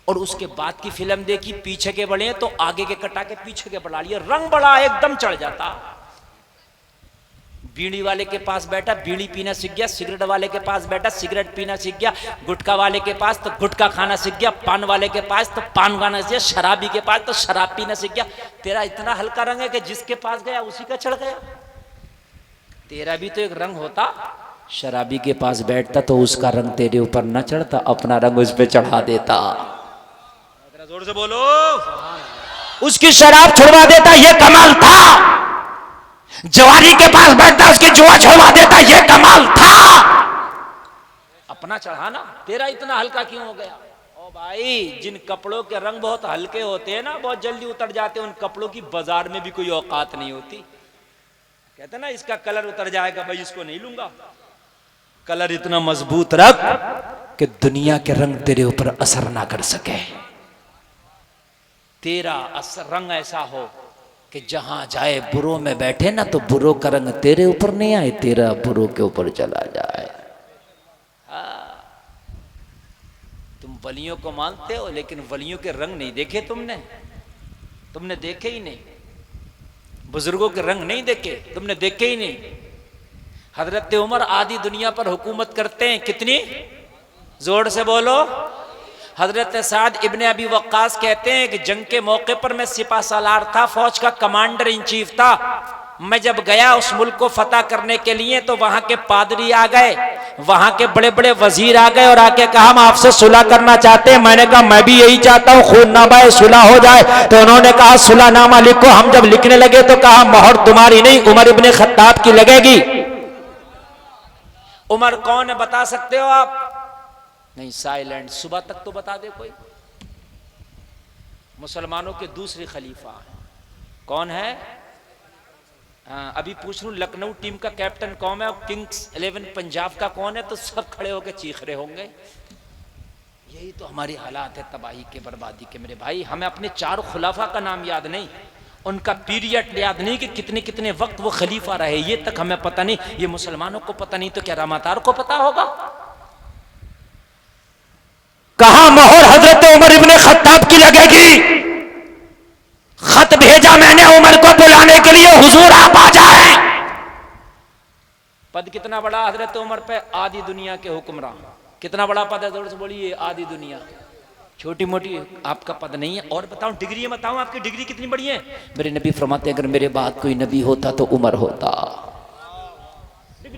और उसके बाद की फिल्म देखी पीछे के बढ़े हैं तो आगे के कटा के पीछे के बढ़ा लिए, रंग बड़ा एकदम चढ़ जाता। बीड़ी वाले के पास बैठा बीड़ी पीना सीख गया, सिगरेट वाले के पास बैठा सिगरेट पीना सीख गया, गुटखा वाले के पास तो गुटखा खाना सीख गया, पान वाले के पास तो पान खाना सीख गया, शराबी के पास तो शराब पीना सीख गया। तेरा इतना हल्का रंग है कि जिसके पास गया उसी का चढ़ गया। तेरा भी तो एक रंग होता, शराबी के पास बैठता तो उसका रंग तेरे ऊपर न चढ़ता, अपना रंग उस पर चढ़ा देता। जोर से बोलो, उसकी शराब छुड़वा देता, ये कमाल था। जवानी के पास बैठता उसकी जुआ छुड़वा देता, ये कमाल था। अपना चढ़ाना, तेरा इतना हल्का क्यों हो गया? ओ भाई, जिन कपड़ों के रंग बहुत हल्के होते हैं ना, बहुत जल्दी उतर जाते हैं, उन कपड़ों की बाजार में भी कोई औकात नहीं होती। कहते ना इसका कलर उतर जाएगा, भाई इसको नहीं लूंगा। कलर इतना मजबूत रख कि दुनिया के रंग तेरे ऊपर असर ना कर सके। तेरा असर रंग ऐसा हो कि जहां जाए बुरों में बैठे ना तो बुरों का रंग तेरे ऊपर नहीं आए, तेरा बुरों के ऊपर चला जाए। तुम वलियों को मानते हो लेकिन वलियों के रंग नहीं देखे तुमने देखे ही नहीं। बुजुर्गों के रंग नहीं देखे, तुमने देखे ही नहीं। हजरत उमर आधी दुनिया पर हुकूमत करते हैं, कितनी? जोर से बोलो। हजरत साद इब्ने अबी वक्कास कहते हैं कि जंग के मौके पर मैं सिपा सालार था, फौज का कमांडर इन चीफ था। मैं जब गया उस मुल्क को फतह करने के लिए तो वहां के पादरी आ गए, वहां के बड़े बड़े वजीर आ गए और आके कहा हम आपसे सुलह करना चाहते हैं। मैंने कहा मैं भी यही चाहता हूँ, खूननामा सुलह हो जाए। तो उन्होंने कहा सुलहनामा लिखो। हम जब लिखने लगे तो कहा मोहर तुम्हारी नहीं, उमर इब्ने खत्ताब की लगेगी। उमर कौन है बता सकते हो आप? नहीं, साइलेंट। सुबह तक तो बता दे कोई। मुसलमानों के दूसरे खलीफा कौन है? अभी पूछ लूं लखनऊ टीम का कैप्टन कौन है, किंग्स 11 पंजाब का कौन है, तो सब खड़े होकर चीख रहे होंगे। यही तो हमारी हालात है तबाही के, बर्बादी के। मेरे भाई, हमें अपने 4 खुलाफा का नाम याद नहीं, उनका पीरियड याद नहीं कि कितने कितने वक्त वो खलीफा रहे, ये तक हमें पता नहीं। ये मुसलमानों को पता नहीं तो क्या रामातार को पता होगा? कहा मोहर हजरत उमर इब्ने खत्ताब की लगेगी। खत भेजा मैंने उमर को बुलाने के लिए, हुजूर आप आ जाए। पद कितना बड़ा हजरत उमर पे, आधी दुनिया के हुक्मरान। कितना बड़ा पद है? जोर से बोलिए। आधी दुनिया। छोटी मोटी आपका पद नहीं है। और बताऊं, डिग्री बताऊं आपकी डिग्री कितनी बड़ी है? मेरे नबी फरमाते अगर मेरे बाद कोई नबी होता तो उमर होता।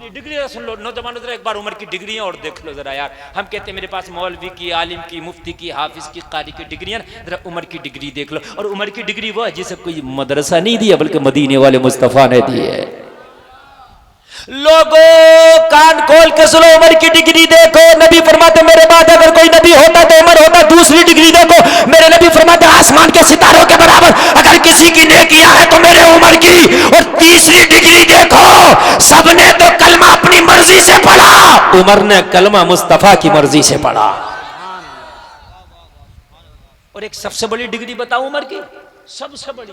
डिग्री सुन लो नौजवानों, जरा एक बार उमर की डिग्री और देख लो जरा यार। हम कहते हैं मेरे पास मौलवी की, आलिम की, मुफ्ती की, हाफिज की, कारी की डिग्रियां, जरा उमर की डिग्री देख लो। और उमर की डिग्री वो है जिसे कोई मदरसा नहीं दिया बल्कि मदीने वाले मुस्तफा ने दी है। लोगों कान खोल के सुनो, उमर की डिग्री देखो। नबी फरमाते मेरे बाद अगर कोई नबी होता तो उमर होता। दूसरी डिग्री देखो, मेरे नबी फरमाते आसमान के सितारों के बराबर अगर किसी की नेकियां है तो मेरे उमर की। और तीसरी डिग्री देखो, सबने तो कलमा अपनी मर्जी से पढ़ा, उमर ने कलमा मुस्तफा की मर्जी से पढ़ा। और एक सबसे बड़ी डिग्री बताऊं उमर की, सबसे बड़ी,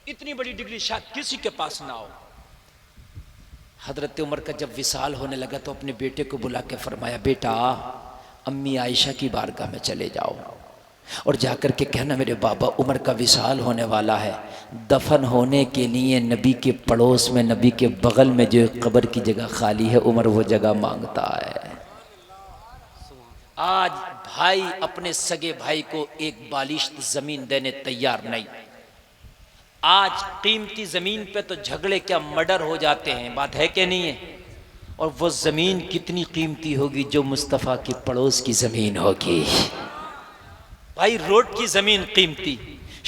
इतनी बड़ी डिग्री शायद किसी के पास ना हो। हजरत उमर का जब विसाल होने लगा तो अपने बेटे को बुला के फरमाया, बेटा अम्मी आयशा की बारगाह में चले जाओ और जाकर के कहना मेरे बाबा उमर का विसाल होने वाला है, दफन होने के लिए नबी के पड़ोस में, नबी के बगल में जो कब्र की जगह खाली है, उमर वो जगह मांगता है। आज भाई अपने सगे भाई को एक बालिश जमीन देने तैयार नहीं। आज कीमती जमीन पे तो झगड़े क्या मर्डर हो जाते हैं, बात है कि नहीं है? और वो जमीन कितनी कीमती होगी जो मुस्तफ़ा की पड़ोस की जमीन होगी। भाई रोड की जमीन कीमती,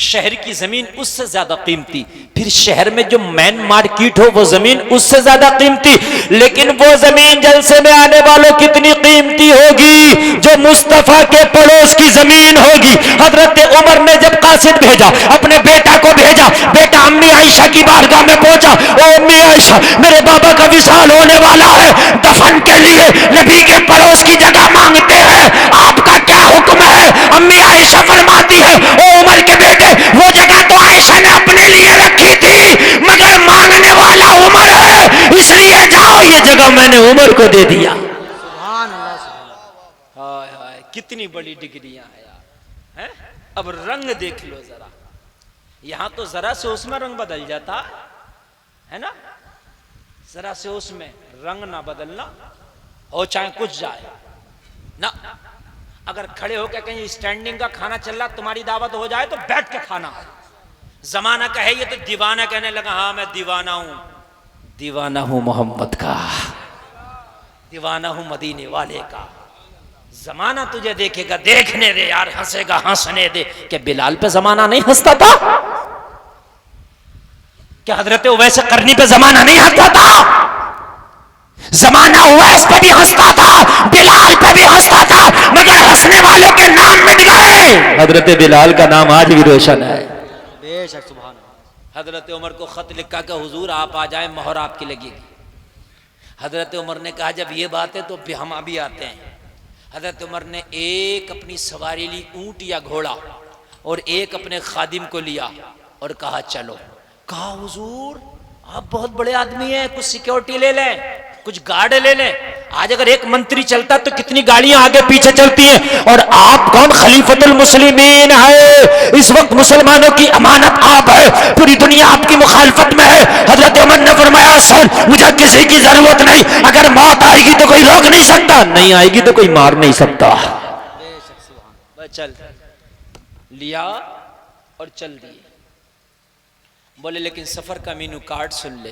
शहर की जमीन उससे ज्यादा कीमती, फिर शहर में जो मेन मार्केट हो वो जमीन उससे ज्यादा कीमती। लेकिन वो जमीन जलसे में आने वालों कितनी कीमती होगी जो मुस्तफा के पड़ोस की जमीन होगी। हजरत उमर ने जब कासिद भेजा, अपने बेटा को भेजा, बेटा अम्मी आयशा की बारगाह में पहुंचा, ओ अम्मी आयशा मेरे बाबा का विसाल होने वाला है, दफन के लिए नबी के पड़ोस की जगह मांगते हैं, आपका क्या हुक्म है? अम्मी आयशा फरमाती है, ओ उमर के बेटे वो जगह तो आयशा ने अपने लिए रखी थी, मगर मांगने वाला उमर है, इसलिए जाओ, ये जगह मैंने उमर को दे दिया। सुभान अल्लाह। हाय हाय कितनी बड़ी डिग्रियां हैं यार, हैं? अब रंग देख लो जरा, यहां तो जरा से उसमें रंग बदल जाता है ना, जरा से उसमें रंग ना बदलना हो, चाहे कुछ जाए ना। अगर खड़े होकर कहीं स्टैंडिंग का खाना चल रहा, तुम्हारी दावत हो जाए तो बैठ के खाना। जमाना का है ये तो दीवाना कहने लगा, हाँ मैं दीवाना हूं, दीवाना हूं मोहम्मद का, दीवाना हूं मदीने वाले का। जमाना तुझे देखेगा, देखने दे यार, हंसेगा हंसने दे। क्या बिलाल पे जमाना नहीं हंसता था? क्या हजरत उवैस करनी पे जमाना नहीं हंसता था? जमाना उवैस पे भी हंसता था, बिलाल पे भी हंसता था, मगर हंसने वालों के नाम मिट गए। हजरत बिलाल का नाम आज भी रोशन है। बेशक सुभान अल्लाह। हजरत उमर को खत लिखा कि हुजूर आप आ जाए, मोहर आपकी लगेगी। हजरत उमर ने कहा जब ये बात है तो हम अभी आते हैं। हजरत उमर ने एक अपनी सवारी ली, ऊंट या घोड़ा, और एक अपने खादिम को लिया और कहा चलो। कहा हुजूर आप बहुत बड़े आदमी हैं, कुछ सिक्योरिटी ले लें, कुछ गार्ड ले लें। आज अगर एक मंत्री चलता तो कितनी गाड़ियां आगे पीछे चलती हैं, और आप कौन? खलीफतुल मुस्लिमीन है, इस वक्त मुसलमानों की अमानत आप है, पूरी दुनिया आपकी मुखालफत में है। हजरत उमर ने फरमाया सुन, मुझे किसी की जरूरत नहीं, अगर मौत आएगी तो कोई रोक नहीं सकता, नहीं आएगी तो कोई मार नहीं सकता। चल लिया और चल दिए। बोले लेकिन सफर का मेनू कार्ड सुन ले।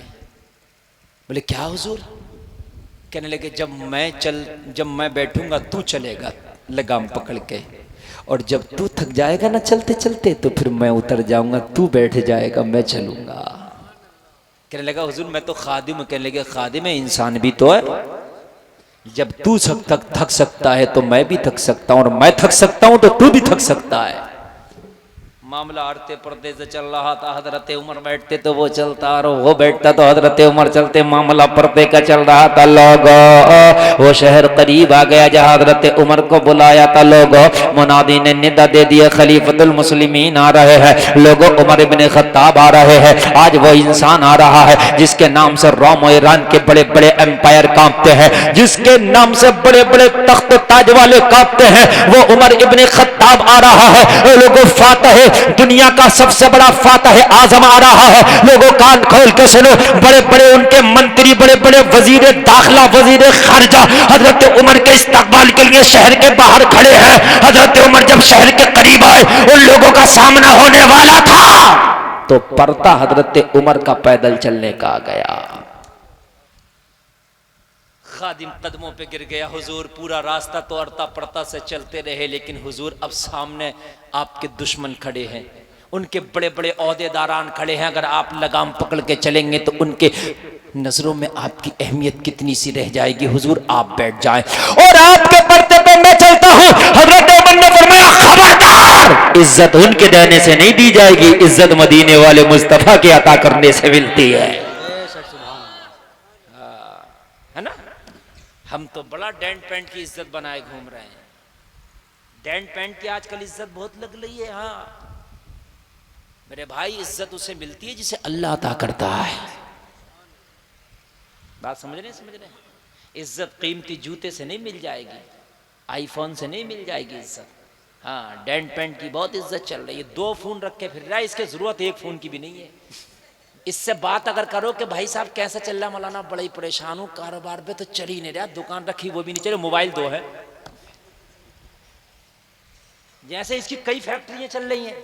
बोले क्या हुजूर? कहने लगे जब मैं बैठूंगा तू चलेगा लगाम पकड़ के, और जब तू थक जाएगा ना चलते चलते तो फिर मैं उतर जाऊंगा, तू बैठ जाएगा, मैं चलूंगा। कहने लगा हुजूर मैं तो खादिम हूं। कहने लगे खादिम है, इंसान भी तो है, जब तू थक सकता है तो मैं भी थक सकता हूं, और मैं थक सकता हूं तो तू भी थक सकता है। मामला आड़ते पर्दे से चल रहा था, हजरत उमर बैठते तो वो चलता, और वो बैठता तो हजरत उमर चलते, मामला पर्दे का चल रहा था। लोगों वो शहर करीब आ गया जहां हजरत उमर को बुलाया था। लोगों मुनादी ने निदा दे दिया, खलीफतुल मुस्लिमीन आ रहे हैं। लोगों उमर इब्न खत्ताब आ रहे हैं। आज वो इंसान आ रहा है जिसके नाम से रोम और ईरान के बड़े बड़े एम्पायर कांपते हैं, जिसके नाम से बड़े बड़े तख्त ताज वाले कांपते हैं, वो उमर इब्न खत्ताब आ रहा है। लोगों फातह दुनिया का सबसे बड़ा फातह आजम आ रहा है। लोगों कान खोल के सुनो, बड़े बड़े उनके मंत्री, बड़े बड़े वजीर दाखिला, वजीर खारजा हजरत उमर के इस्तकबाल के लिए शहर के बाहर खड़े हैं। हजरत उमर जब शहर के करीब आए, उन लोगों का सामना होने वाला था तो पर्दा हजरत उमर का पैदल चलने का आ गया। खादिम कदमों पे गिर गया। हुजूर पूरा रास्ता तो अड़ता पड़ता से चलते रहे, लेकिन हुजूर अब सामने आपके दुश्मन खड़े हैं, उनके बड़े बड़े ओहदेदारान खड़े हैं। अगर आप लगाम पकड़ के चलेंगे तो उनके नजरों में आपकी अहमियत कितनी सी रह जाएगी। हुजूर आप बैठ जाएं और आपके पर्दे पे मैं चलता हूं। हजरत उमर ने फरमाया खबरदार, इज्जत उनके देने से नहीं दी जाएगी, इज्जत मदीने वाले मुस्तफा के अता करने से मिलती है। है ना? हम तो बड़ा डेंट पेंट की इज्जत बनाए घूम रहे हैं। डेंट पेंट की आजकल इज्जत बहुत लग रही है। हाँ मेरे भाई, इज्जत उसे मिलती है जिसे अल्लाह अता करता है। बात समझ रहे? इज्जत कीमती जूते से नहीं मिल जाएगी, आईफोन से नहीं मिल जाएगी इज्जत। हाँ डेंट पेंट की बहुत इज्जत चल रही है। 2 फोन रख के फिर रहा है, इसके जरूरत 1 फोन की भी नहीं है। इससे बात अगर करो कि भाई साहब कैसा चल रहा मौलाना, बड़ा ही परेशान हूं, कारोबार पे तो चल ही नहीं रहा, दुकान रखी वो भी नहीं चल रही, मोबाइल 2 है। जैसे इसकी कई फैक्ट्रियां चल रही हैं,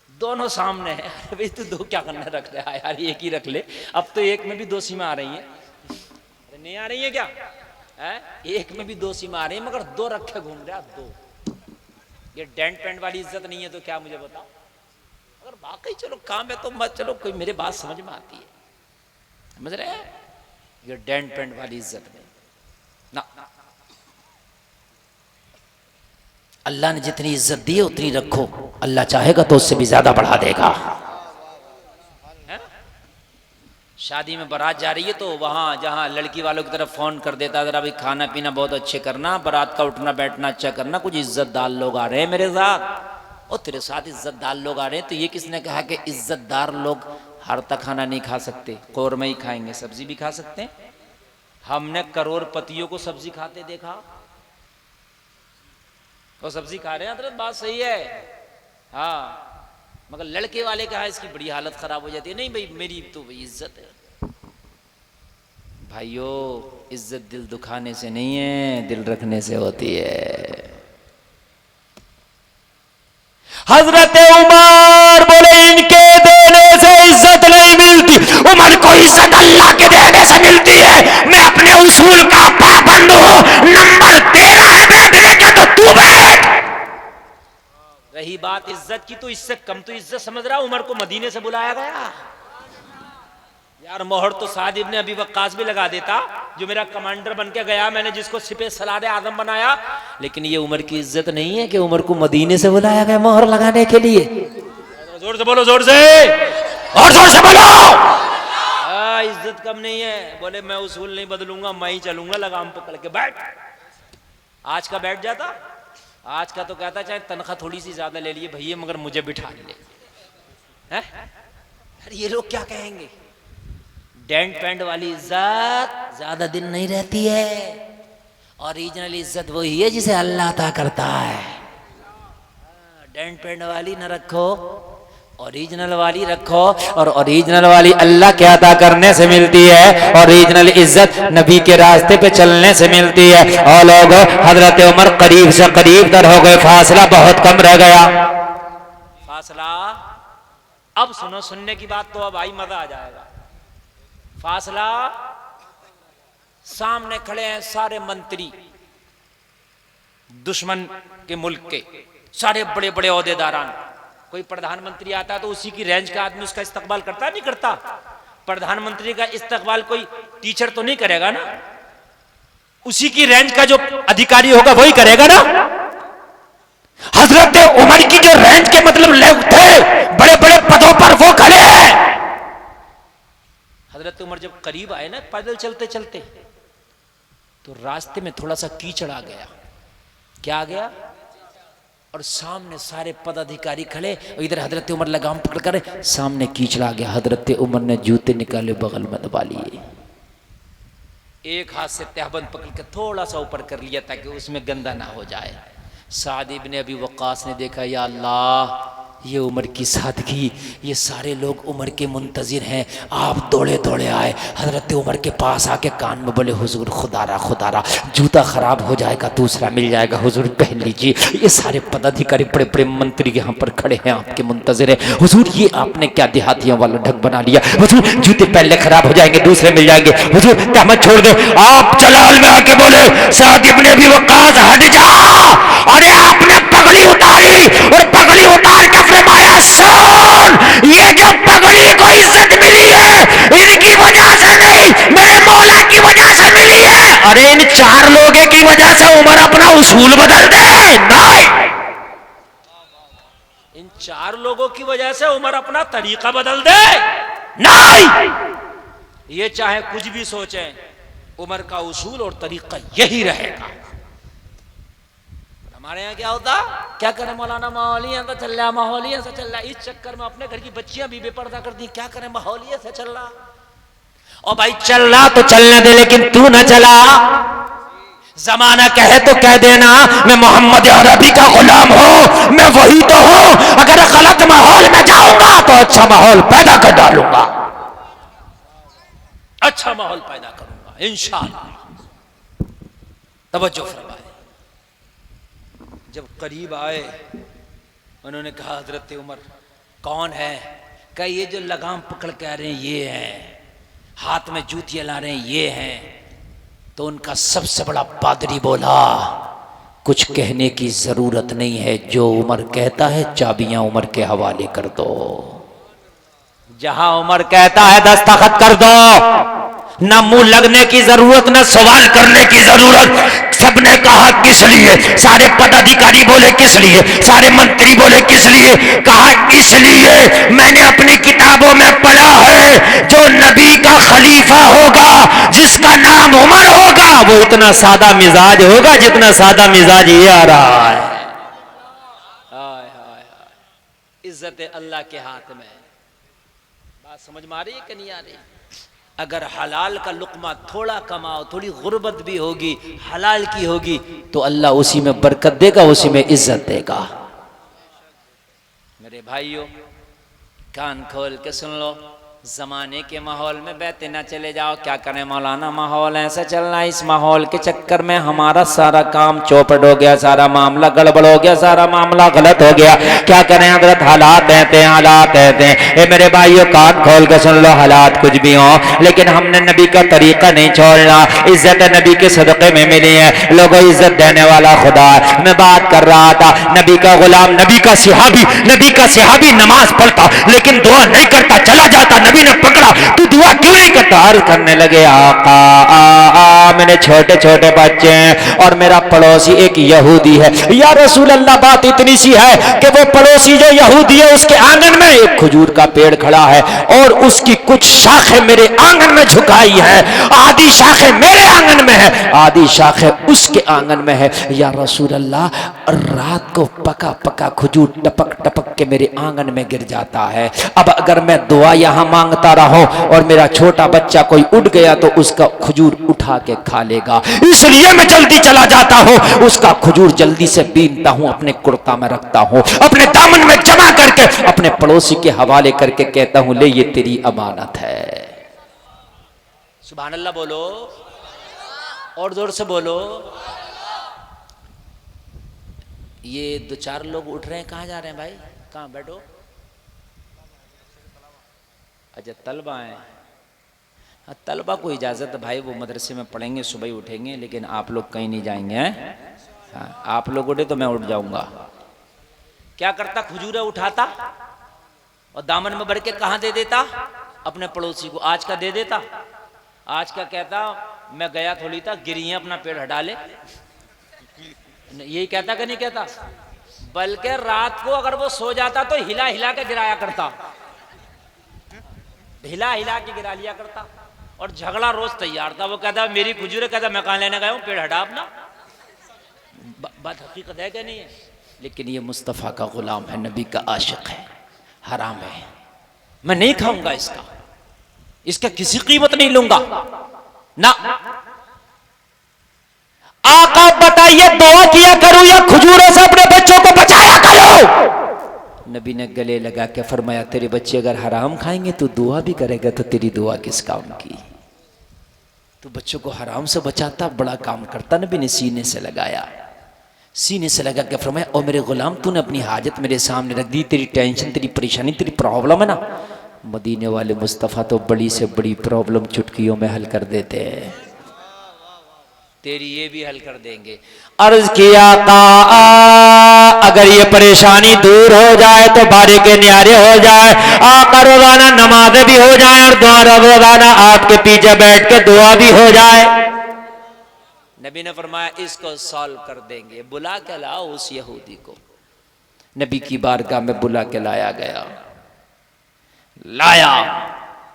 दोनों सामने है। भाई तू 2 क्या करना रख रहा है यार, एक ही रख ले। अब तो एक में भी 2 सीमा आ रही है। नहीं आ रही है क्या है? एक में भी 2 सीमा आ रही है, मगर 2 रखे घूम रहा 2। ये डेंट पेंट वाली इज्जत नहीं है तो क्या मुझे बताओ? अगर वाकई चलो काम है तो मत चलो, कोई मेरी बात समझ में आती है, समझ रहे हैं? ये डेंट पेंट वाली इज्जत नहीं ना। अल्लाह ने जितनी इज्जत दी है उतनी रखो, अल्लाह चाहेगा तो उससे भी ज्यादा बढ़ा देगा। शादी में बारात जा रही है तो वहां जहां लड़की वालों की तरफ फोन कर देता, जरा भाई खाना पीना बहुत अच्छे करना, बारात का उठना बैठना अच्छा करना, कुछ इज्जतदार लोग आ रहे हैं मेरे साथ। और तेरे साथ इज्जतदार लोग आ रहे हैं, तो ये किसने कहा कि इज्जतदार लोग हर तक खाना नहीं खा सकते, कौरमा ही खाएंगे, सब्जी भी खा सकते हैं। हमने करोड़पतियों को सब्जी खाते देखा, वो सब्जी खा रहे हैं हजरत, बात सही है। हाँ मगर लड़के वाले कहा इसकी बड़ी हालत खराब हो जाती है। नहीं भाई मेरी तो भाई इज्जत है। भाइयों इज्जत दिल दुखाने से नहीं है, दिल रखने से होती है। हजरत उमर बोले इनके देने से इज्जत नहीं मिलती, उमर को इज्जत अल्लाह के देने से मिलती है। मैं अपने उसूल का पाबंद हूं। नंबर 13 है बैठने का तो तू बैठ। रही बात इज्जत की, तो इससे कम तो इज्जत समझ रहा, उमर को मदीने से बुलाया गया। यार मोहर तो साद इब्ने अबी वक्कास भी लगा देता, जो मेरा कमांडर बन के गया, मैंने जिसको सिपे सलार आजम बनाया। लेकिन ये उमर की इज्जत नहीं है कि उमर को मदीने से बुलाया गया मोहर लगाने के लिए। जोर से बोलो, जोर से और जोर से बोलो। इज्जत कम नहीं है। बोले मैं उसूल नहीं बदलूंगा, मैं ही चलूंगा लगाम पकड़ के। बैठ। आज का बैठ जाता, आज का तो कहता चाहे तनख्वाह थोड़ी सी ज्यादा ले लिए भैया, मगर मुझे बिठा ले। अरे ये लोग क्या कहेंगे? डेंट पेंट वाली इज्जत ज्यादा दिन नहीं रहती है। ओरिजिनल इज्जत वही है जिसे अल्लाह अता करता है। डेंट पेंट वाली न रखो, ओरिजिनल वाली रखो, और ओरिजिनल वाली अल्लाह के अता करने से मिलती है। ओरिजिनल इज्जत नबी के रास्ते पे चलने से मिलती है। और लोग हजरत उमर करीब से करीब तर हो गए, फासला बहुत कम रह गया। फासला अब सुनो, सुनने की बात तो अब आई, मजा आ जाएगा। फासला सामने खड़े हैं सारे मंत्री, दुश्मन के मुल्क के सारे बड़े बड़े ओहदेदारान। कोई प्रधानमंत्री आता है तो उसी की रेंज का आदमी उसका इस्तकबाल करता नहीं करता? प्रधानमंत्री का इस्तकबाल कोई टीचर तो नहीं करेगा ना, उसी की रेंज का जो अधिकारी होगा वही करेगा ना। हजरत उमर की जो रेंज के मतलब लोग थे बड़े बड़े पदों पर, वो खड़े हैं। हजरत उमर जब करीब आए ना पैदल चलते चलते, तो रास्ते में थोड़ा सा कीचड़ आ गया। क्या आ गया? और सामने सारे पदाधिकारी खड़े, इधर हजरत उमर लगाम पकड़ कर, सामने कीचड़ आ गया। हजरत उमर ने जूते निकाले, बगल में दबा लिए, एक हाथ से तहबंद पकड़ के थोड़ा सा ऊपर कर लिया ताकि उसमें गंदा ना हो जाए। साद इब्ने अबी वक्कास ने देखा, या अल्लाह ये उमर की सादगी, ये सारे लोग उमर के मुंतजिर हैं। आप दौड़े दौड़े आए, हजरत उमर के पास आके कान में बोले, हुजूर खुदारा खुदारा जूता खराब हो जाएगा, दूसरा मिल जाएगा, हुजूर पहन लीजिए। ये सारे पदाधिकारी बड़े बड़े मंत्री यहाँ पर खड़े हैं, आपके मुंतजिर हैं। हुजूर ये आपने क्या देहातियों वाला ढक बना लिया? हुजूर जूते पहले खराब हो जाएंगे, दूसरे मिल जाएंगे। हुजूर तहमत छोड़ दो। आप जलाल में आके बोले, साद इब्ने अबी वक्कास हट जा। अरे आपने पगड़ी उतारी और पगड़ी उतार के फरमाया, सुन, ये जो पगड़ी को इज्जत मिली है इनकी वजह से नहीं चार लोगों की वजह से उमर अपना उसूल बदल दे? नहीं, इन चार लोगों की वजह से उमर अपना तरीका बदल दे? नहीं। ये चाहे कुछ भी सोचें, उमर का उसूल और तरीका यही रहेगा। हमारे यहाँ क्या होता, क्या करें मौलाना, माहौलिया से चल रहा, माहौलिया से चल रहा। इस चक्कर में अपने घर की बच्चियां भी बेपर्दा कर दी। क्या करें, माहौलिया से चल रहा। और भाई चल रहा तो चलने दे, लेकिन तू ना चला। जमाना कहे तो कह देना मैं मोहम्मद अरबी का गुलाम हूं, मैं वही तो हूं। अगर गलत माहौल में जाऊंगा तो अच्छा माहौल पैदा कर डालूंगा, अच्छा माहौल पैदा करूंगा इंशाअल्लाह। तवज्जो फरमाए। जब करीब आए, उन्होंने कहा हजरत उमर कौन है? कहा ये जो लगाम पकड़ के आ रहे हैं ये हैं, हाथ में जूतियां ला रहे हैं ये हैं। तो उनका सबसे बड़ा पादरी बोला कुछ कहने की जरूरत नहीं है, जो उमर कहता है चाबियां उमर के हवाले कर दो। जहां उमर कहता है दस्तखत कर दो, ना मुंह लगने की जरूरत, ना सवाल करने की जरूरत। सबने कहा किस लिए? सारे पदाधिकारी बोले किस लिए? सारे मंत्री बोले किस लिए? कहा इसलिए मैंने अपनी किताबों में पढ़ा है जो नबी का खलीफा होगा, जिसका नाम उमर होगा, वो इतना सादा मिजाज होगा जितना सादा मिजाज ये आ रहा है। हाय हाय हाय, इज्जत अल्लाह के हाथ में। बात समझ में आ रही है कि नहीं आ रही? अगर हलाल का लुकमा थोड़ा कमाओ, थोड़ी गुर्बत भी होगी, हलाल की होगी, तो अल्लाह उसी में बरकत देगा, उसी में इज्जत देगा। मेरे भाइयों कान खोल के सुन लो, जमाने के माहौल में बहते ना चले जाओ। क्या करें मौलाना, माहौल ऐसा चल रहा है, इस माहौल के चक्कर में हमारा सारा काम चौपट हो गया, सारा मामला गड़बड़ हो गया, सारा मामला गलत हो गया। क्या करें हजरत, हालात कहते हैं, हालात कहते हैं। ए मेरे भाइयों कान खोल के सुन लो, हालात कुछ भी हो, लेकिन हमने नबी का तरीका नहीं छोड़ना। इज्जत नबी के सदक़े में मिली है। लोगों इज्जत देने वाला खुदा। मैं बात कर रहा था नबी का गुलाम, नबी का सिहाबी नमाज पढ़ता लेकिन दुआ नहीं करता, चला जाता। नबी ने पकड़ा, तू दुआ क्यों नहीं करता? अर्ज करने लगे आका मेरे छोटे छोटे बच्चे हैं और मेरा पड़ोसी एक यहूदी है। या रसूल अल्लाह बात इतनी सी है कि वो पड़ोसी जो यहूदी है उसके आंगन में एक खजूर का पेड़ खड़ा है और उसकी कुछ शाखें मेरे आंगन में झुकाई है। आधी शाखें मेरे आंगन में है, आधी शाखें उसके आंगन में है। या रसूल अल्लाह रात को पका पका खजूर टपक टपक के मेरे आंगन में गिर जाता है। अब अगर मैं दुआ यहां मांगता रहूं और मेरा छोटा बच्चा कोई उठ गया तो उसका खजूर उठा के खा लेगा, इसलिए मैं जल्दी चला जाता हूं, उसका खजूर जल्दी से बीनता हूं, अपने कुर्ता में रखता हूं, अपने दामन में जमा करके अपने पड़ोसी के हवाले करके कहता हूं ले ये तेरी अमानत है। सुभान अल्लाह बोलो और जोर से बोलो। ये दो चार लोग उठ रहे हैं, कहाँ जा रहे हैं भाई? कहाँ बैठो? अच्छा तलबा है। हाँ तलबा को इजाज़त है भाई, वो मदरसे में पढ़ेंगे, सुबह ही उठेंगे, लेकिन आप लोग कहीं नहीं जाएंगे हैं? हाँ आप लोग उठे तो मैं उठ जाऊंगा। क्या करता? खजूरें उठाता और दामन में भर के कहाँ दे देता? अपने पड़ोसी को। आज का दे देता, आज का कहता मैं गया थोड़ी था, गिरी है अपना पेड़ हटा ले। यही कहता कि नहीं कहता? बल्कि रात को अगर वो सो जाता तो हिला हिला के गिराया करता, हिला हिला के गिरा लिया करता और झगड़ा रोज तैयार था। वो कहता मेरी खजूर, कहता मैं कहाँ लेने गया हूँ, पेड़ हटा अपना। बात हकीकत है क्या नहीं है? लेकिन ये मुस्तफ़ा का गुलाम है, नबी का आशिक है, हराम है, मैं नहीं खाऊंगा इसका, इसका किसी कीमत नहीं लूंगा ना। आका बताइए दुआ किया करूं या खजूरों से अपने बच्चों को बचाया करो? नबी ने गले लगा के फरमाया तेरे बच्चे अगर हराम खाएंगे तो दुआ भी करेगा तो तेरी दुआ किस काम की? तो बच्चों को हराम से बचाता, बड़ा काम करता। नबी ने सीने से लगाया, सीने से लगा के फरमाया ओ मेरे गुलाम तूने अपनी हाजत मेरे सामने रख दी, तेरी टेंशन, तेरी परेशानी, तेरी प्रॉब्लम है ना, मदीने वाले मुस्तफ़ा तो बड़ी से बड़ी प्रॉब्लम चुटकियों में हल कर देते हैं, तेरी ये भी हल कर देंगे। अर्ज किया अगर ये परेशानी दूर हो जाए तो बारे के न्यारे हो जाए, आका रोजाना नमाज़ें भी हो जाए और दुआ रोजाना आपके पीछे बैठ के दुआ भी हो जाए। नबी ने फरमाया इसको सॉल्व कर देंगे, बुला के लाओ उस यहूदी को। नबी की बारगाह में बुला के लाया गया, लाया।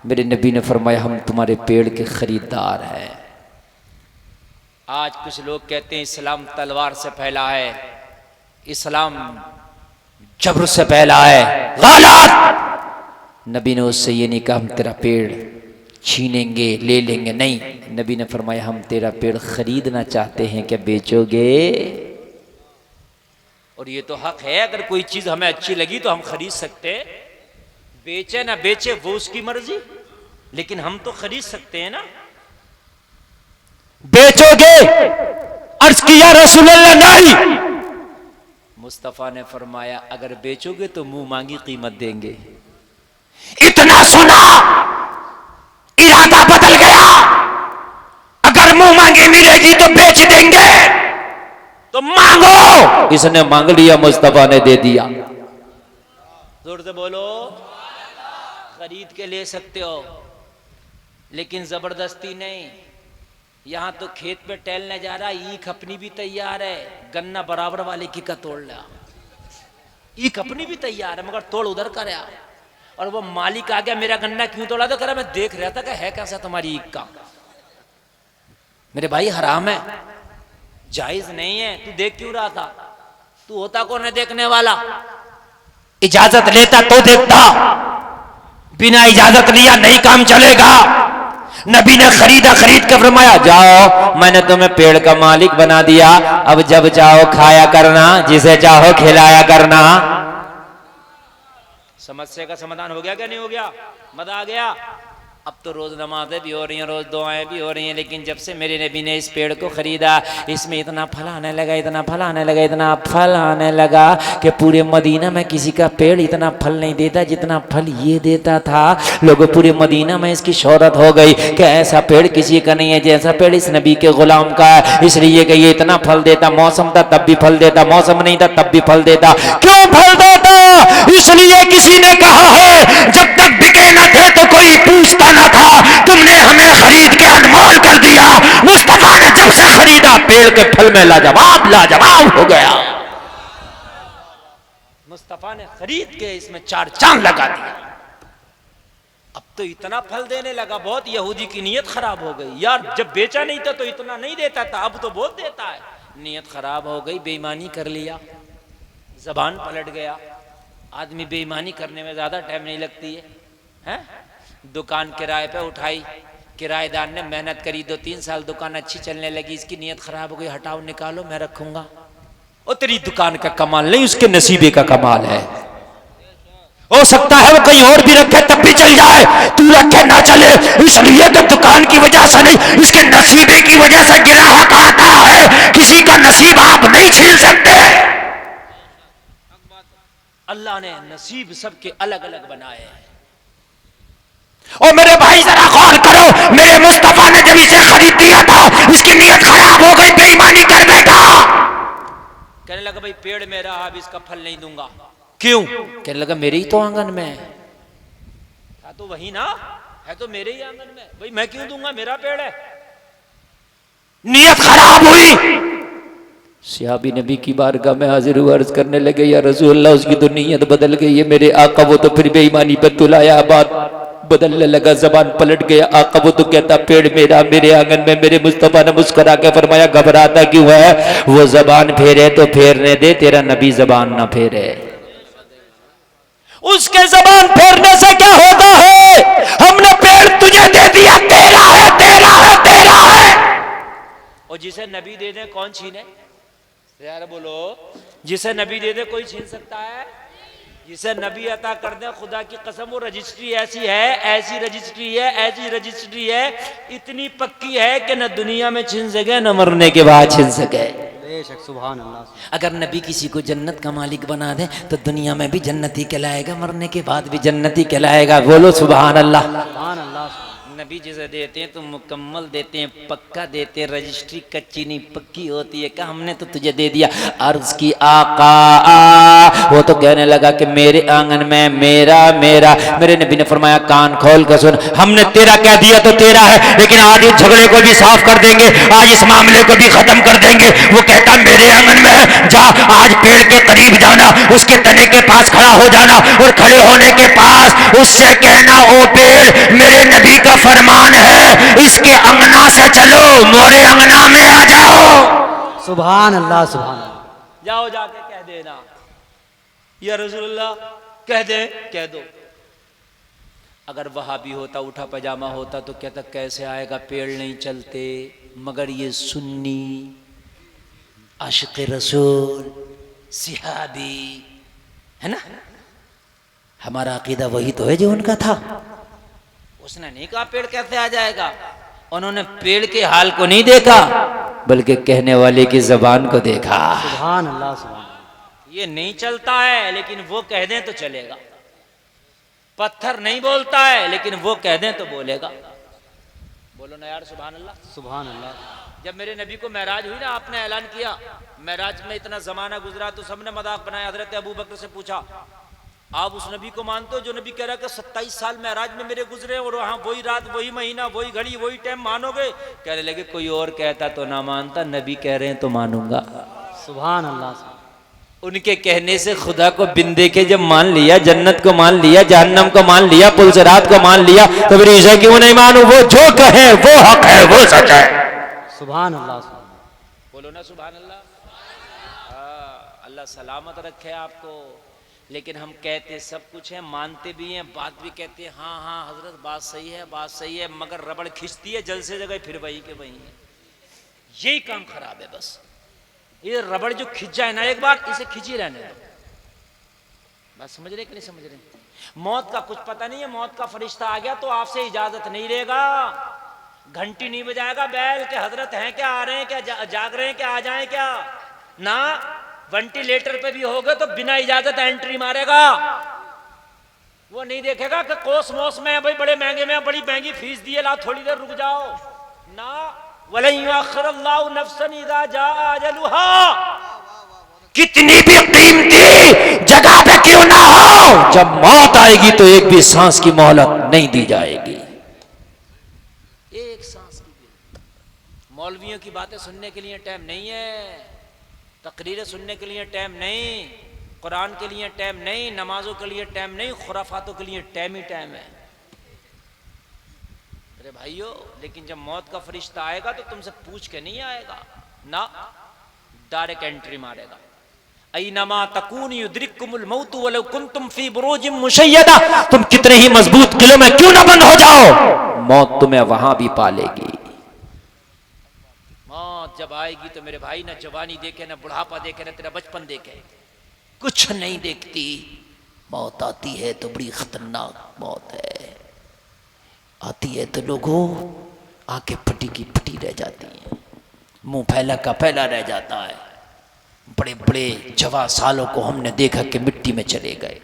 मेरे नबी ने फरमाया हम तुम्हारे पेड़ के खरीदार हैं। आज कुछ लोग कहते हैं इस्लाम तलवार से फैला है, इस्लाम जबर से फैला है। गलत। नबी ने उससे ये नहीं कहा हम तेरा पेड़ छीनेंगे ले लेंगे, नहीं। नबी ने फरमाया हम तेरा पेड़ खरीदना चाहते हैं, क्या बेचोगे? और ये तो हक है, अगर कोई चीज हमें अच्छी लगी तो हम खरीद सकते हैं, बेचे ना बेचे वो उसकी मर्जी, लेकिन हम तो खरीद सकते हैं ना। बेचोगे? अर्ज किया रसूलुल्लाह नहीं। मुस्तफा ने फरमाया अगर बेचोगे तो मुंह मांगी कीमत देंगे। इतना सुना, इरादा बदल गया। अगर मुंह मांगी मिलेगी तो बेच देंगे, तो मांगो। इसने मांग लिया, मुस्तफा ने दे दिया। जोर से बोलो। खरीद के ले सकते हो, लेकिन जबरदस्ती नहीं। यहां तो खेत पे टहलने जा रहा, ईख अपनी भी तैयार है, गन्ना बराबर वाले की का तोड़ लिया। ईख अपनी भी तैयार है, मगर तोड़ उधर का रहा। और वो मालिक आ गया, मेरा गन्ना क्यों तोड़ा? तो कह रहा मैं देख रहा था कि है कैसा तुम्हारी ईख का। मेरे भाई हराम है, जायज नहीं है। तू देख क्यों रहा था? तू होता कौन है देखने वाला? इजाजत लेता तो देखता, बिना इजाजत लिया नहीं काम चलेगा। नबी ने खरीदा, खरीद के फरमाया जाओ मैंने तुम्हें पेड़ का मालिक बना दिया, अब जब चाहो खाया करना, जिसे चाहो खिलाया करना। समस्या का समाधान हो गया क्या नहीं हो गया? मजा आ गया? अब तो रोज नमाजें भी हो रही हैं, रोज दुआएं भी हो रही हैं, लेकिन जब से मेरे नबी ने इस पेड़ को खरीदा, इसमें इतना फल आने लगा, इतना फल आने लगा, इतना फल आने लगा कि पूरे मदीना में किसी का पेड़ इतना फल नहीं देता जितना फल ये देता था। लोगों पूरे मदीना में इसकी शोहरत हो गई कि ऐसा पेड़ किसी का नहीं है जैसा पेड़ इस नबी के गुलाम का है, इसलिए कि ये इतना फल देता, मौसम था तब भी फल देता, मौसम नहीं था तब भी फल देता। क्यों फल देता? इसलिए किसी ने कहा है जब तक बिके न थे तो कोई पूछता न था, तुमने हमें खरीद के अनमोल कर दिया। मुस्तफा ने जब से खरीदा, पेड़ के फल में लाजवाब लाजवाब हो गया। मुस्तफा ने खरीद के इसमें चार चांद लगा दिया। अब तो इतना फल देने लगा, बहुत यहूदी की नीयत खराब हो गई। यार जब बेचा नहीं था तो इतना नहीं देता था, अब तो बहुत देता है। नीयत खराब हो गई, बेईमानी कर लिया, जबान पलट गया। आदमी बेईमानी करने में ज्यादा टाइम नहीं लगती है? दुकान किराए पे उठाई, किराएदार ने मेहनत करी, 2-3 साल दुकान अच्छी चलने लगी, इसकी नीयत खराब हो गई, हटाओ निकालो मैं रखूंगा। और तेरी दुकान का कमाल नहीं, उसके नसीबे का कमाल है। हो सकता है वो कहीं और भी रखे तब भी चल जाए, तू रखे ना चले, इसलिए तो दुकान की वजह से नहीं, इसके नसीबे की वजह से गिराहक आता है। किसी का नसीब आप नहीं छीन सकते। अल्लाह ने नसीब सबके अलग अलग बनाए हैं। और मेरे भाई जरा गौर करो, मेरे मुस्तफा ने जब इसे खरीद दिया था, इसकी नीयत खराब हो गई, बेईमानी कर बैठा। कहने लगा भाई पेड़ मेरा, अब इसका फल नहीं दूंगा। क्यों? कहने लगा मेरे ही तो आंगन में है। तो वही ना है, तो मेरे ही आंगन में, भाई मैं क्यों दूंगा, मेरा पेड़ है। नीयत खराब हुई। सहाबी नबी की बारगाह में हाजिर हुआ, अर्ज करने लगे या रसूल अल्लाह उसकी तो नीयत बदल गई है मेरे आका, वो तो फिर बेईमानी पर तुलाया, बात बदलने लगा, जबान पलट गया। आका वो तो कहता पेड़ मेरा, मेरे आंगन में। मेरे मुस्तफा ने मुस्कुरा के फरमाया घबराता क्यों है? वो जबान फेरे तो फेरने दे, तेरा नबी जबान ना फेरे। उसके जबान फेरने से क्या होता है? हमने पेड़ तुझे दे दिया, तेरा है, तेरा है, तेरा है। और जिसे नबी दे दे कौन छीने? यार बोलो, जिसे नबी दे दे कोई छीन सकता है? जिसे नबी अता कर दे, खुदा की कसम वो रजिस्ट्री ऐसी है, ऐसी रजिस्ट्री है, ऐसी रजिस्ट्री है, इतनी पक्की है कि न दुनिया में छिन सके न मरने के बाद छिन सके। बेशक सुभान अल्लाह। अगर नबी किसी को जन्नत का मालिक बना दे तो दुनिया में भी जन्नती कहलाएगा, मरने के बाद भी जन्नती कहलाएगा। बोलो सुभान अल्लाह। सुभान अल्लाह। नबी जिसे देते हैं तो मुकम्मल देते हैं, पक्का देते हैं, रजिस्ट्री कच्ची नहीं पक्की होती है। कहा हमने तो तुझे दे दिया। अर्ज की आका वो तो कहने लगा कि मेरे आंगन में मेरा मेरा। मेरे नबी ने फरमाया कान खोल कर सुन, हमने तेरा कह दिया तो तेरा है, लेकिन आज इस झगड़े को भी साफ कर देंगे, आज इस मामले को भी खत्म कर देंगे। वो कहता मेरे आंगन में है, जा आज पेड़ के करीब जाना, उसके तने के पास खड़ा हो जाना और खड़े होने के पास उससे कहना ओ पेड़ मेरे नबी का फरमान है, इसके अंगना से चलो, मोरे अंगना में आ जाओ। सुभान अल्लाह सुभान अल्लाह। जाओ जाके कह देना या रसूलुल्लाह, कह दे, कह दो। अगर वहाबी होता, उठा पजामा होता तो कहता कैसे आएगा, पेड़ नहीं चलते। मगर ये सुन्नी आशिक रसूल सिहाबी है ना, हमारा अकीदा वही तो है जो उनका था। उसने नहीं कहा पेड़ कैसे आ जाएगा, उन्होंने पेड़ के हाल को नहीं देखा बल्कि कहने वाले की जबान को देखा। सुभान अल्लाह सुभान अल्लाह। ये नहीं चलता है लेकिन वो कह दें तो चलेगा। पत्थर नहीं बोलता है लेकिन वो कह दें तो बोलेगा। बोलो ना यार सुभान अल्लाह। सुभान अल्लाह। जब मेरे नबी को महराज हुई ना, आपने ऐलान किया, महराज में इतना जमाना गुजरा तो सबने मजाक बनाया। हजरत अबू बकर से पूछा आप उस नबी को मानते हो जो नबी कह रहा है कि 27 साल महराज में मेरे गुजरे और वहां वही रात वही महीना वही घड़ी वही टाइम मानोगे? कहने लगे कोई और कहता तो ना मानता, नबी कह रहे हैं तो मानूंगा। सुभान अल्लाह। उनके कहने से खुदा को बिन देखे जब मान लिया, जन्नत को मान लिया, जहन्नम को मान लिया, पुलसरात को मान लिया, तो फिर ईसा क्यों नहीं मानू? वो जो कहे वो हक है, वो सच है। सुभान अल्लाह। बोलो ना सुभान अल्लाह। अल्लाह सलामत रखे आपको। लेकिन हम कहते सब कुछ है, मानते भी हैं, बात भी कहते हैं, हाँ हाँ हजरत बात सही है, बात सही है, मगर रबड़ खिंचती है जल से जगह फिर वही के वही है। यही काम खराब है बस। ये रबड़ जो खिंच जाए ना एक बार, इसे खिंची रहने दो। बात समझ रहे कि नहीं समझ रहे? मौत का कुछ पता नहीं है, मौत का फरिश्ता आ गया तो आपसे इजाजत नहीं लेगा, घंटी नहीं बजाएगा बैल के हजरत हैं क्या, आ रहे हैं क्या, जाग रहे हैं क्या, आ जाए क्या ना। वेंटिलेटर पे भी होगा तो बिना इजाजत एंट्री मारेगा। वो नहीं देखेगा कि कोसमोस में भाई बड़े महंगे में बड़ी महंगी फीस दिए, ला थोड़ी देर रुक जाओ ना। वलय्युअख्खिरुल्लाहु नफ्सन इज़ा जाअ अजलुहा। कितनी भी कीमती जगह पे क्यों ना हो, जब मौत आएगी तो एक भी सांस की मोहलत नहीं दी जाएगी। एक सांस की भी। मौलवियों की बातें सुनने के लिए टाइम नहीं है, तकरीरें सुनने के लिए टाइम नहीं, कुरान के लिए टाइम नहीं, नमाजों के लिए टाइम नहीं, खुराफातों के लिए टाइम ही टाइम है अरे भाइयों। लेकिन जब मौत का फरिश्ता आएगा तो तुमसे पूछ के नहीं आएगा ना, डायरेक्ट एंट्री मारेगा। ऐनमा तकून युद्रिकुमुल मौत वलौ कुंतुम फी बुरूजिम मुशय्यदा। तुम कितने ही मजबूत किलों में क्यों ना बंद हो जाओ, मौत तुम्हें वहां भी पालेगी। मौत जब आएगी तो मेरे भाई ना जवानी देखे, ना बुढ़ापा देखे, ना तेरा बचपन देखे, कुछ नहीं देखती। मौत आती है तो बड़ी खतरनाक मौत है। आती है तो लोगों आंखें फटी की फटी रह जाती हैं, मुंह फैला का फैला रह जाता है। बड़े बड़े जवान सालों को हमने देखा कि मिट्टी में चले गए।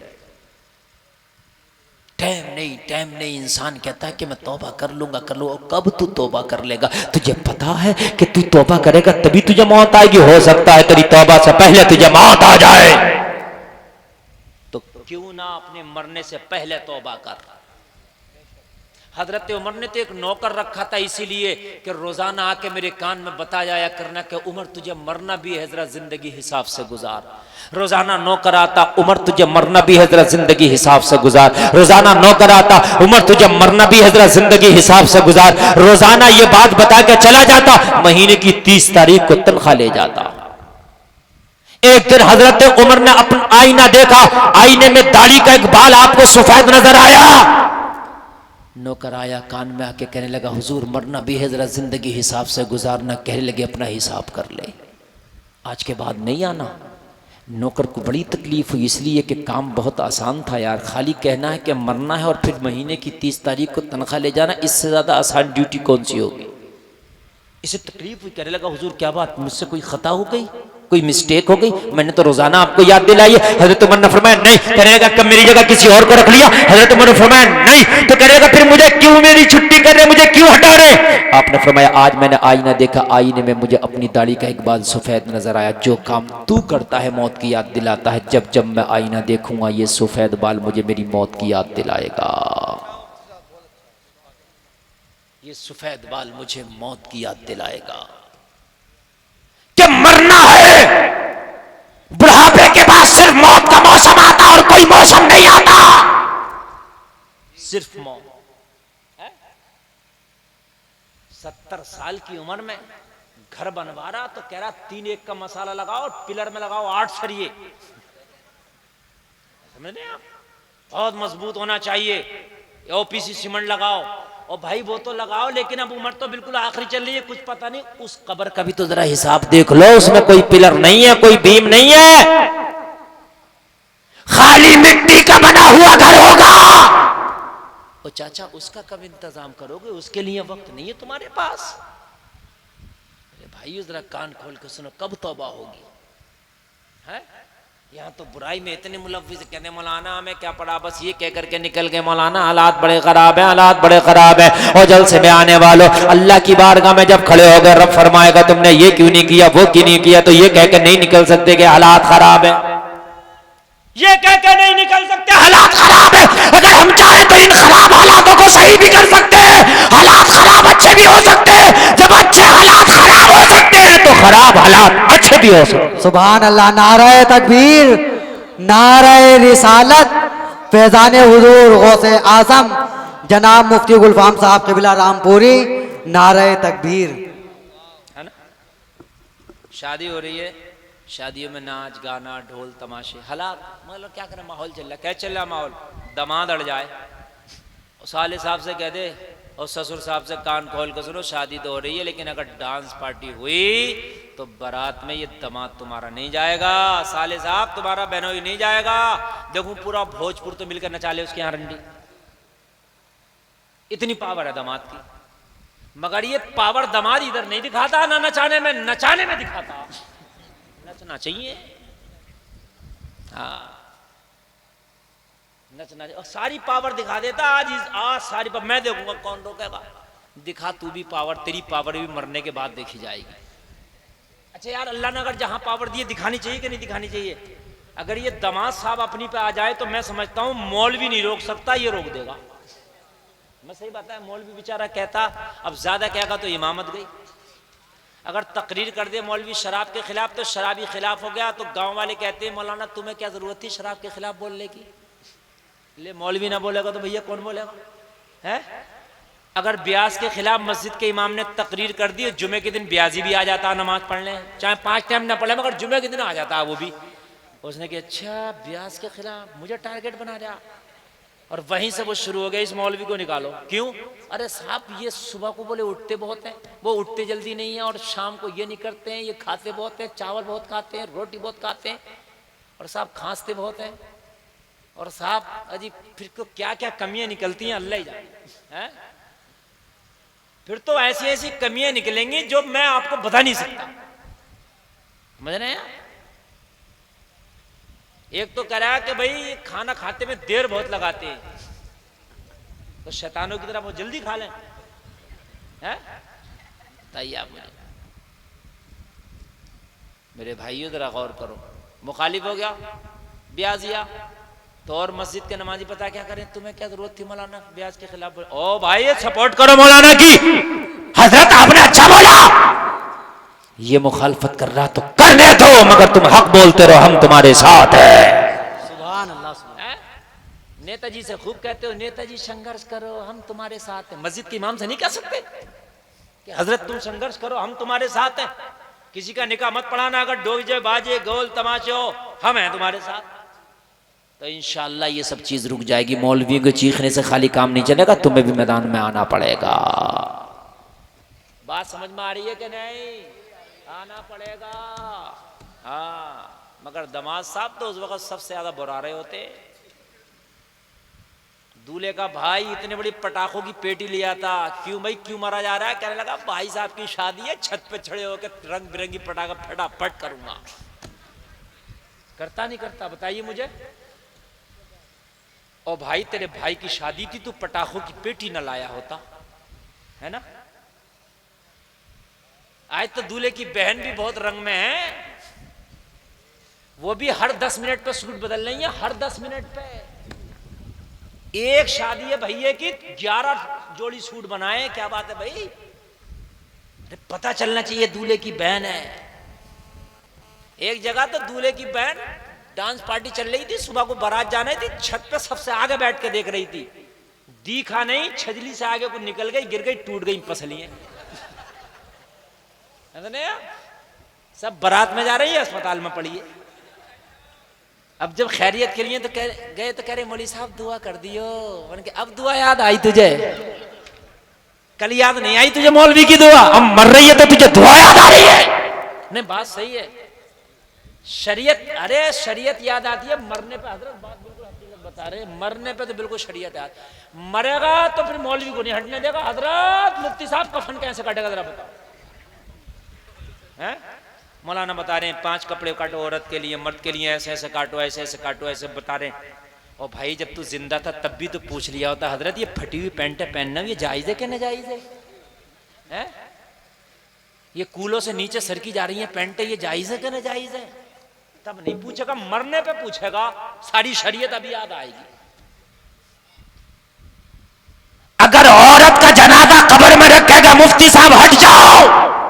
टाइम नहीं। इंसान कहता है कि मैं तौबा कर लूंगा, कर लूंगा। कब तू तौबा कर लेगा? तुझे पता है कि तू तौबा करेगा तभी तुझे मौत आएगी। हो सकता है तेरी तौबा से पहले तुझे मौत आ जाए, तो क्यों ना अपने मरने से पहले तौबा कर। हजरत उमर ने तो एक नौकर रखा था इसीलिए कि रोजाना आके मेरे कान में बता जाया करना कि उमर तुझे मरना भी है, जरा जिंदगी हिसाब से गुजार। रोजाना नौकर आता, उमर तुझे मरना भी है, जरा जिंदगी हिसाब से गुजार। रोजाना नौकर आता, उमर तुझे मरना भी है, जरा जिंदगी हिसाब से गुजार। रोजाना ये बात बता के चला जाता, महीने की 30 तारीख को तनख्वाह ले जाता। एक दिन हजरत उमर ने अपना आईना देखा, आईने में दाढ़ी का एक बाल आपको सफेद नजर आया। नौकर आया, कान में आके कहने लगा हुजूर मरना भी है, जरा जिंदगी हिसाब से गुजारना। कहने लगे अपना हिसाब कर ले, आज के बाद नहीं आना। नौकर को बड़ी तकलीफ हुई इसलिए कि काम बहुत आसान था यार, खाली कहना है कि मरना है और फिर महीने की 30 तारीख को तनख्वाह ले जाना, इससे ज़्यादा आसान ड्यूटी कौन सी होगी। इसे तकलीफ हुई, कहने लगा हुजूर क्या बात, मुझसे कोई खता हो गई, कोई मिस्टेक हो गई, मैंने तो रोजाना आपको याद दिलाई है। हजरत उमर ने फरमाया नहीं। कहने लगा कब मेरी जगह किसी और को रख लिया? हजरत उमर ने फरमाया नहीं। तो कहने लगा फिर मुझे क्यों मेरी छुट्टी कर रहे, मुझे क्यों हटा रहे? आपने फरमाया आज मैंने आईना देखा, आईने में मुझे अपनी दाढ़ी का एक बाल सफेद नजर आया। जो काम तू करता है मौत की याद दिलाता है, जब जब मैं आईना देखूंगा ये सफेद बाल मुझे मेरी मौत की याद दिलाएगा, ये सफेद बाल मुझे मौत की याद दिलाएगा। क्या मरना है, बुढ़ापे के बाद सिर्फ मौत का मौसम आता और कोई मौसम नहीं आता, सिर्फ मौत है। 70 साल की उम्र में घर बनवा रहा तो कह रहा 3 एक का मसाला लगाओ, पिलर में लगाओ 8 सरिये। समझ रहे आप, बहुत मजबूत होना चाहिए। ओपीसी सीमेंट लगाओ, और भाई वो तो लगाओ, लेकिन अब उम्र तो बिल्कुल आखिरी चल रही है, कुछ पता नहीं उस कब्र का भी तो जरा हिसाब देख लो, उसमें कोई पिलर नहीं है, कोई बीम नहीं है, खाली मिट्टी का बना हुआ घर होगा। ओ चाचा उसका कब इंतजाम करोगे, उसके लिए वक्त नहीं है तुम्हारे पास। अरे भाई जरा कान खोल के सुनो, कब तौबा होगी है? यहाँ तो बुराई में इतने मुलव्विस कहते मौलाना हमें क्या पड़ा, बस ये कह करके निकल गए मौलाना हालात बड़े खराब हैं, हालात बड़े खराब हैं। और जल्द से में आने वालों, अल्लाह की बारगाह में जब खड़े हो गए रब फरमाएगा तुमने ये क्यों नहीं किया, वो क्यों नहीं किया, तो ये कह के नहीं निकल सकते कि हालात खराब है, ये कह के नहीं निकल सकते हालात खराब है। अगर हम चाहें तो इन खराब हालातों को सही भी कर सकते हैं, हालात खराब अच्छे भी हो सकते हैं। जब अच्छे हालात खराब हो सकते हैं तो खराब हालात अच्छे भी हो सकते हैं। सुभान अल्लाह। नारे तकबीर, नारे रिसालत, फैजान हुजूर गौसे आजम जनाब मुफ्ती गुलफाम साहब क़िबला रामपुरी, नारे तकबीर। है ना, शादी हो रही है, शादियों में नाच गाना ढोल तमाशे, हालात मतलब क्या करें, माहौल चल रहा है। क्या चल रहा माहौल, दामाद अड़ जाए और साले साहब से कह दे और ससुर साहब से कान खोल कर सुनो शादी तो हो रही है, लेकिन अगर डांस पार्टी हुई तो बारात में ये दामाद तुम्हारा नहीं जाएगा, साले साहब तुम्हारा बहनोई नहीं जाएगा। देखो पूरा भोजपुर तो मिलकर नचा ले उसके यहाँ रंडी, इतनी पावर है दामाद की। मगर ये पावर दामाद इधर नहीं दिखाता, ना नचाने में, नचाने में दिखाता। नचना चाहिए, हाँ नचना चाहिए, और सारी पावर दिखा देता। आज सारी पावर मैं देखूंगा, कौन रोकेगा, दिखा तू भी पावर, तेरी पावर भी मरने के बाद देखी जाएगी। अच्छा यार, अल्लाह ने अगर जहां पावर दी दिखानी चाहिए कि नहीं दिखानी चाहिए? अगर ये दामाद साहब अपनी पे आ जाए तो मैं समझता हूं मौलवी नहीं रोक सकता, ये रोक देगा। मैं सही बात है, मौलवी बेचारा कहता अब ज्यादा कहेगा तो इमामत गई। अगर तकरीर कर दे मौलवी शराब के खिलाफ तो शराबी खिलाफ हो गया, तो गांव वाले कहते हैं मौलाना तुम्हें क्या जरूरत थी शराब के खिलाफ बोलने की, ले मौलवी ना बोलेगा तो भैया कौन बोलेगा है? अगर ब्याज के खिलाफ मस्जिद के इमाम ने तकरीर कर दी, जुमे के दिन ब्याजी भी आ जाता नमाज पढ़ने, चाहे 5 टाइम ना पढ़े मगर जुमे के दिन आ जाता वो भी। उसने कहा अच्छा ब्याज के खिलाफ मुझे टारगेट बना दिया, और वहीं से वो शुरू हो गया इस मौलवी को निकालो। क्यों? अरे साहब ये सुबह को बोले उठते बहुत हैं, वो उठते जल्दी नहीं है, और शाम को ये नहीं करते हैं, ये खाते बहुत हैं, चावल बहुत खाते हैं, रोटी बहुत खाते हैं, और साहब खांसते बहुत हैं, और साहब अजी फिर तो क्या क्या कमियां निकलती हैं अल्लाह ही जाने हैं। फिर तो ऐसी ऐसी कमियां निकलेंगी जो मैं आपको बता नहीं सकता। समझ रहे हैं? एक तो कह रहा है कि भाई खाना खाते में देर बहुत लगाते हैं, तो शैतानों की तरह वो जल्दी खा लें हैं? बताइए आप मुझे, मेरे भाइयों जरा गौर करो। मुखालिफ हो गया ब्याजिया तो, और मस्जिद के नमाजी पता क्या करें, तुम्हें क्या जरूरत थी मौलाना ब्याज के खिलाफ बोले? ओ भाई सपोर्ट करो मौलाना की, हजरत आपने अच्छा बोला, ये मुखालफत कर रहा तो करने दो, मगर तुम हक बोलते रहो, हम तुम्हारे साथ है। सुभान अल्लाह। सुभान। नेताजी से खूब कहते हो नेताजी संघर्ष करो हम तुम्हारे साथ हैं, मस्जिद के इमाम से नहीं कह सकते कि हजरत तुम संघर्ष करो हम तुम्हारे साथ हैं? किसी का निकाह मत पढ़ाना, अगर डोजे बाजे गोल तमाशे हो, हम हैं तुम्हारे साथ, तो इंशाअल्लाह ये सब चीज रुक जाएगी। मौलवियों के चीखने से खाली काम नहीं चलेगा, तुम्हें भी मैदान में आना पड़ेगा। बात समझ में आ रही है कि नहीं? आना पड़ेगा। हाँ, मगर दामाद साहब तो उस वक्त सबसे ज्यादा बुरा रहे होते। दूल्हे का भाई इतने बड़ी पटाखों की पेटी लिया था। क्यों भाई, क्यों मारा जा रहा है? कहने लगा भाई साहब की शादी है, छत पे खड़े होकर रंग बिरंगी पटाखा फटाफट करूंगा। करता नहीं करता बताइए मुझे। और भाई तेरे भाई की शादी थी, तू पटाखों की पेटी न लाया होता, है ना? आज तो दूल्हे की बहन भी बहुत रंग में है, वो भी हर 10 मिनट पे सूट बदल रही है, हर 10 मिनट पे। एक शादी है भैया की, 11 जोड़ी सूट बनाए। क्या बात है भाई? अरे पता चलना चाहिए दूल्हे की बहन है। एक जगह तो दूल्हे की बहन डांस पार्टी चल रही थी, सुबह को बारात जाने थी, छत पे सबसे आगे बैठ के देख रही थी, दिखा नहीं, छजली से आगे को निकल गई, गिर गई, टूट गई पसलियां। सब बारात में जा रही है, अस्पताल में पड़ी है। अब जब खैरियत के लिए तो गए तो कह रहे मौली साहब दुआ कर दियो। मैंने कहा अब दुआ याद आई तुझे? कल याद नहीं आई तुझे मौलवी की दुआ? अब मर रही है तो तुझे दुआ याद आ रही है? नहीं, बात सही है। शरीयत, अरे शरीयत याद आती है मरने पे। हजरत बात बिल्कुल हकीकत बता रहे, मरने पे तो बिल्कुल शरीयत याद। मरेगा तो फिर मौलवी को नहीं हटने देगा। हजरत मुफ्ती साहब कफन कैसे काटेगा जरा बताओ? हैं? मौलाना बता रहे हैं 5 कपड़े काटो औरत के लिए, मर्द के लिए ऐसे ऐसे काटो, ऐसे ऐसे काटो, ऐसे बता रहे हैं। और भाई जब तू जिंदा था तब भी तो पूछ लिया होता, हजरत ये फटी हुई पैंट पहनना ये जायज है कि नाजायज है? ये कूलों से नीचे सरकी जा रही है पैंट, ये जायज है कि नाजायज है? तब नहीं पूछेगा, मरने पे पूछेगा। सारी शरीयत अभी याद आएगी। अगर औरत का जनाजा कब्र में रखेगा मुफ्ती साहब हट जाओ।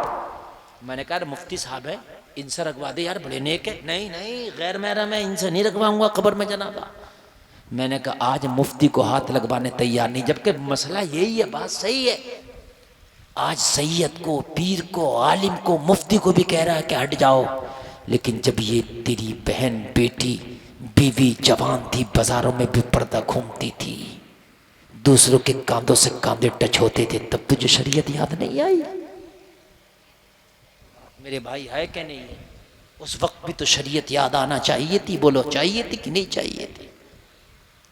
मैंने कहा मुफ्ती साहब है, इनसे रखवा दे यार, बड़े नेक है। नहीं नहीं, गैर महरम है, इनसे नहीं रखवाऊंगा कब्र में जनाजा। मैंने कहा आज मुफ्ती को हाथ लगवाने तैयार नहीं, जबकि मसला यही है। बात सही है। आज सैयद को, पीर को, आलिम को, मुफ्ती को भी कह रहा है कि हट जाओ, लेकिन जब ये तेरी बहन, बेटी, बीवी जवान थी, बाजारों में भी पर्दा घूमती थी, दूसरों के कांधों से कांधे टच होते थे, तब तुझे शरीयत याद नहीं आई? मेरे भाई है कि नहीं है? उस वक्त भी तो शरीयत याद आना चाहिए थी। बोलो चाहिए थी कि नहीं चाहिए थी?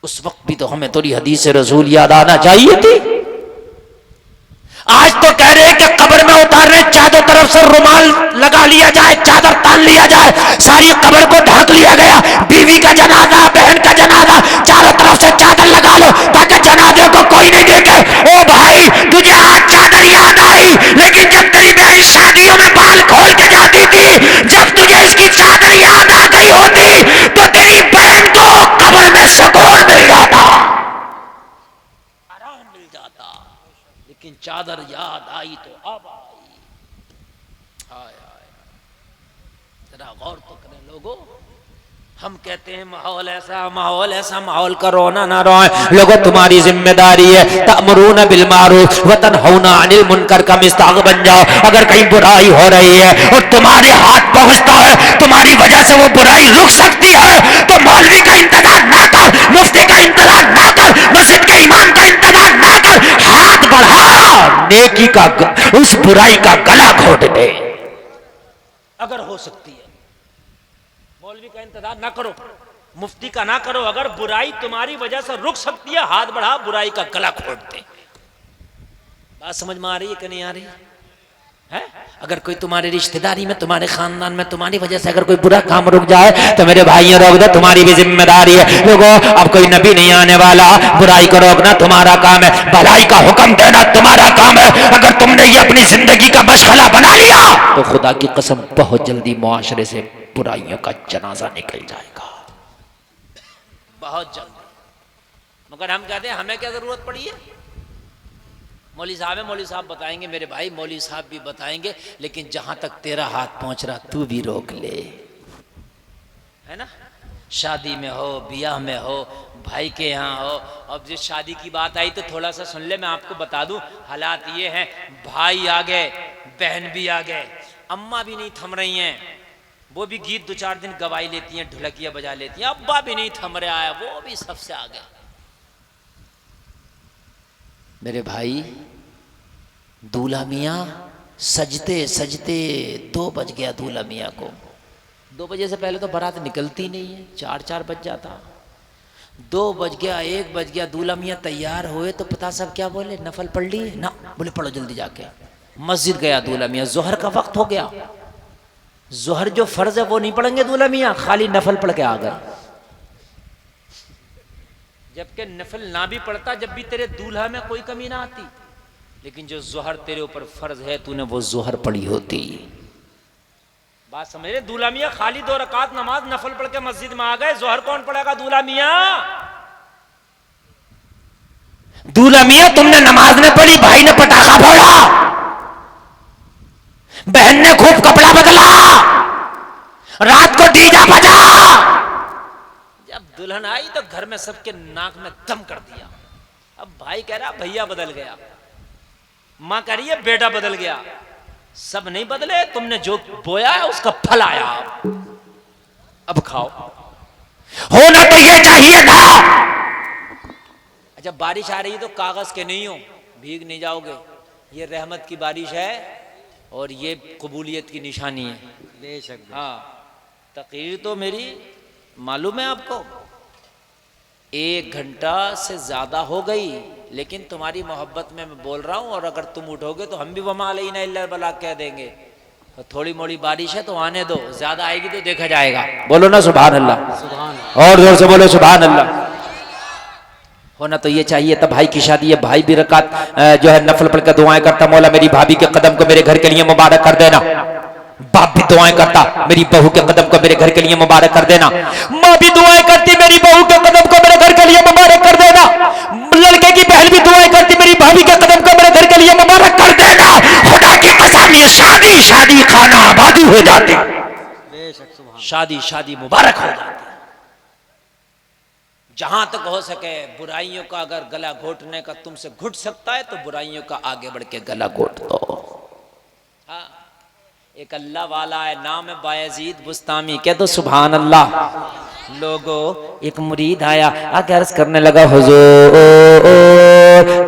उस वक्त भी तो हमें थोड़ी हदीस रसूल याद आना चाहिए थी। आज तो कह रहे हैं कि कब्र में उतारने चारों तरफ से रुमाल लगा लिया जाए, चादर तान लिया जाए, सारी कब्र को ढक लिया गया। बीवी का जनाजा, बहन का जनाजा, चारों तरफ से चादर लगा लो ताकि जनाजे को कोई नहीं देखे। ओ भाई तुझे आज चादर याद आई, लेकिन जब तेरी बहन शादियों में बाल खोल के जाती थी, जब तुझे इसकी चादर याद आ गई होती तो तेरी बहन को कब्र में सुकून मिल जाता, आराम मिल जाता। लेकिन चादर याद आई तो अब आई। हाय हाय, जरा गौर तो करें लोगों। हम कहते हैं माहौल ऐसा माहौल का रोना ना रोए। लोगों तुम्हारी जिम्मेदारी है तअमुरून बिल मारूफ व तनहौना अनिल मुनकर का मिस्ताग बन जाओ। अगर कहीं बुराई हो रही है और तुम्हारे हाथ पहुंचता है, तुम्हारी वजह से वो बुराई रुक सकती है, तो मौलवी का इंतजार ना कर, मुफ्ती का इंतजार ना कर, मस्जिद के इमाम का इंतजार ना कर, हाथ बढ़ा, नेकी का उस बुराई का गला घोट दे अगर हो सकती है। मौलवी का इंतजार ना करो, मुफ्ती का ना करो, अगर बुराई तुम्हारी वजह से रुक सकती है, हाथ बढ़ा, बुराई का गला घोट दे। बात समझ में आ रही है कि नहीं आ रही है? अगर कोई तुम्हारी रिश्तेदारी में, तुम्हारे खानदान में तुम्हारी वजह से अगर कोई बुरा काम रुक जाए तो मेरे भाइयों रोक दो, तुम्हारी भी जिम्मेदारी है। लोगों अब कोई नबी नहीं आने वाला, बुराई को रोकना तुम्हारा काम है, भलाई का हुक्म देना तुम्हारा काम है। अगर तुमने ये अपनी जिंदगी का मशगला बना लिया तो खुदा की कसम बहुत जल्दी मुआशरे से बुराइयों का जनाजा निकल जाएगा, बहुत जल्दी। मगर हम कहते हैं हमें क्या जरूरत पड़ी है? मौली साहब है, मौली साहब बताएंगे, मेरे भाई मौली साहब भी बताएंगे, लेकिन जहां तक तेरा हाथ पहुंच रहा तू भी रोक ले, है ना? शादी में हो, ब्याह में हो, भाई के यहाँ हो। अब जिस शादी की बात आई तो थोड़ा सा सुन ले, मैं आपको बता दूं हालात ये हैं, भाई आ गए, बहन भी आ गए, अम्मा भी नहीं थम रही हैं, वो भी गीत 2-4 दिन गवाई लेती हैं, ढोलकिया बजा लेती हैं, अब्बा भी नहीं थम रहा है, वो भी सबसे आ गया। मेरे भाई दूल्हा मियाँ सजते सजते 2 बज गया दूल्हा मियाँ को। 2 बजे से पहले तो बारात निकलती नहीं है, 4 बज जाता। 2 बज गया, 1 बज गया, दूल्हा मियाँ तैयार हुए तो पता सब क्या बोले, नफल पढ़ लिए ना? बोले पढ़ो जल्दी जाके। मस्जिद गया दूल्हा मियाँ, जोहर का वक्त हो गया। जोहर जो फर्ज है वो नहीं पढ़ेंगे दूल्हा मियाँ, खाली नफल पढ़ के आ गए। जबकि नफल ना भी पढ़ता जब भी तेरे दूल्हा में कोई कमी ना आती, लेकिन जो जोहर तेरे ऊपर फर्ज है तूने वो जोहर पढ़ी होती। बात समझ रहे? दूल्हा मियाँ खाली 2 रकात नमाज नफल पढ़ के मस्जिद में आ गए, जोहर कौन पढ़ेगा? दूल्हा मियाँ। दूल्हा मियाँ तुमने नमाज में पढ़ी, भाई ने पटाखा फोड़ा, बहन ने खूब कपड़ा बदला, रात को डीजा बजा। जब दुल्हन आई तो घर में सबके नाक में दम कर दिया। अब भाई कह रहा भैया बदल गया, मां कह रही है बेटा बदल गया। सब नहीं बदले, तुमने जो बोया है उसका फल आया, अब खाओ। होना तो ये चाहिए था। अच्छा बारिश आ रही है तो कागज के नहीं हो, भीग नहीं जाओगे। ये रहमत की बारिश है और ये कबूलियत की निशानी है। बेशक। हाँ, तकरीर तो मेरी मालूम है आपको 1 घंटा से ज्यादा हो गई, लेकिन तुम्हारी मोहब्बत में मैं बोल रहा हूं, और अगर तुम उठोगे तो हम भी वमा अलैना इल्ला बला कह देंगे। तो थोड़ी मोड़ी बारिश है तो आने दो, ज्यादा आएगी तो देखा जाएगा। बोलो ना सुभान अल्लाह, और जोर से बोलो सुभान अल्लाह। होना तो ये चाहिए। तब भाई की शादी है, भाई भी रकात जो है नफल पढ़ कर दुआएं करता, मौला मेरी भाभी के कदम को मेरे घर के लिए मुबारक कर देना। बाप भी दुआएं करता, मेरी बहू के कदम को मेरे घर के लिए मुबारक कर देना। माँ भी दुआएं करती, मेरी बहू के कदम को मेरे घर के लिए मुबारक कर देना। लड़के की बहन भी दुआएं करती, मेरी भाभी के कदम को मेरे घर के लिए मुबारक कर देना। खुदा की कसम ये शादी शादी खाना आबादी हो जाती, शादी शादी मुबारक हो जाती। जहां तक हो सके बुराइयों का अगर गला घोटने का तुमसे घुट सकता है तो बुराइयों का आगे बढ़ के गला घोट दो। हाँ, एक अल्लाह वाला है, नाम है बायजीद बुस्तामी, कह दो सुभान अल्लाह। लोगो एक मुरीद आया, आगे अर्ज करने लगा हुजूर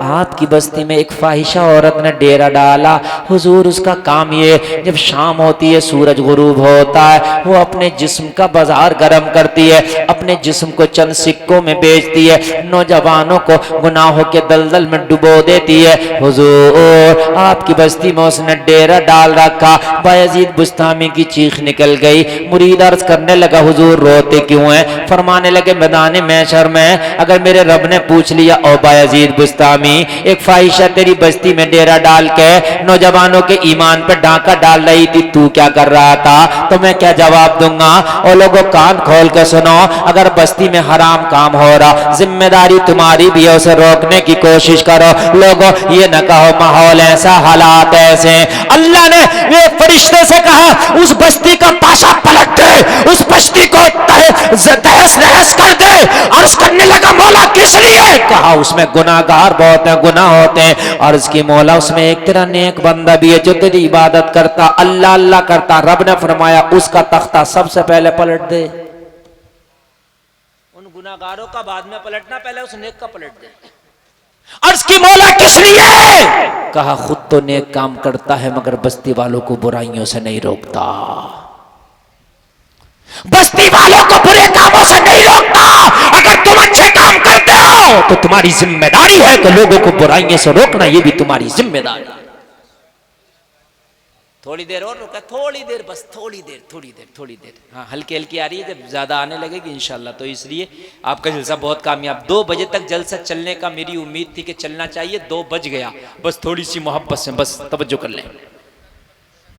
आपकी बस्ती में एक फाहिशा औरत ने डेरा डाला। हुजूर उसका काम ये, जब शाम होती है सूरज गुरूब होता है, वो अपने जिस्म का बाजार गर्म करती है, अपने जिस्म को चंद सिक्कों में बेचती है, नौजवानों को गुनाहों के दलदल में डुबो देती है। हुजूर आपकी बस्ती में उसने डेरा डाल रखा। बायजीद बुस्तामी की चीख निकल गई। मुरीद अर्ज करने लगा हुजूर रोते क्यों हैं? फरमाने लगे मैदान महशर में अगर मेरे रब ने पूछ लिया ओ बायजीद बुस्तामी एक फाहिशा तेरी बस्ती में डेरा डाल के नौजवानों के ईमान पे डांका डाल रही थी, तू क्या कर रहा था? तो मैं क्या जवाब दूंगा? और लोगों कान खोल के सुनो, अगर बस्ती में हराम काम हो रहा जिम्मेदारी तुम्हारी भी है, उसे रोकने की कोशिश करो। लोगों ये न कहो माहौल ऐसा हालात ऐसे। अल्लाह ने वे फरिश्ते से कहा उस बस्ती का पाशा पलट दे, उस बस्ती को तहस नहस कर दे। अर्ज करने लगा मौला किस लिए? कहा उसमें गुनाहगार बहुत है, गुनाह होते हैं। अर्ज की मौला उसमें एक तेरा नेक बंदा भी है जो तेरी इबादत करता, अल्लाह अल्लाह करता। रब ने फरमाया उसका तख्ता सबसे पहले पलट दे। उन गुनाहगारों का बाद में पलटना, पहले उस नेक का पलट दे। अर्ज की मौला किस लिए? कहा खुद तो नेक काम करता है मगर बस्ती वालों को बुराइयों से नहीं रोकता, बस्ती वालों को बुरे कामों से नहीं रोकता। अगर तुम अच्छे काम करते हो तो तुम्हारी जिम्मेदारी है कि लोगों को बुराइयों से रोकना, ये भी तुम्हारी जिम्मेदारी है। थोड़ी देर और रुका, थोड़ी देर बस, थोड़ी देर। हाँ हल्की हल्की आ रही है, जब ज्यादा आने लगेगी इंशाल्लाह। तो इसलिए आपका जलसा बहुत कामयाब। 2 बजे तक जलसा चलने का मेरी उम्मीद थी कि चलना चाहिए, 2 बज गया। बस थोड़ी सी मोहब्बत से बस तवज्जो कर लें।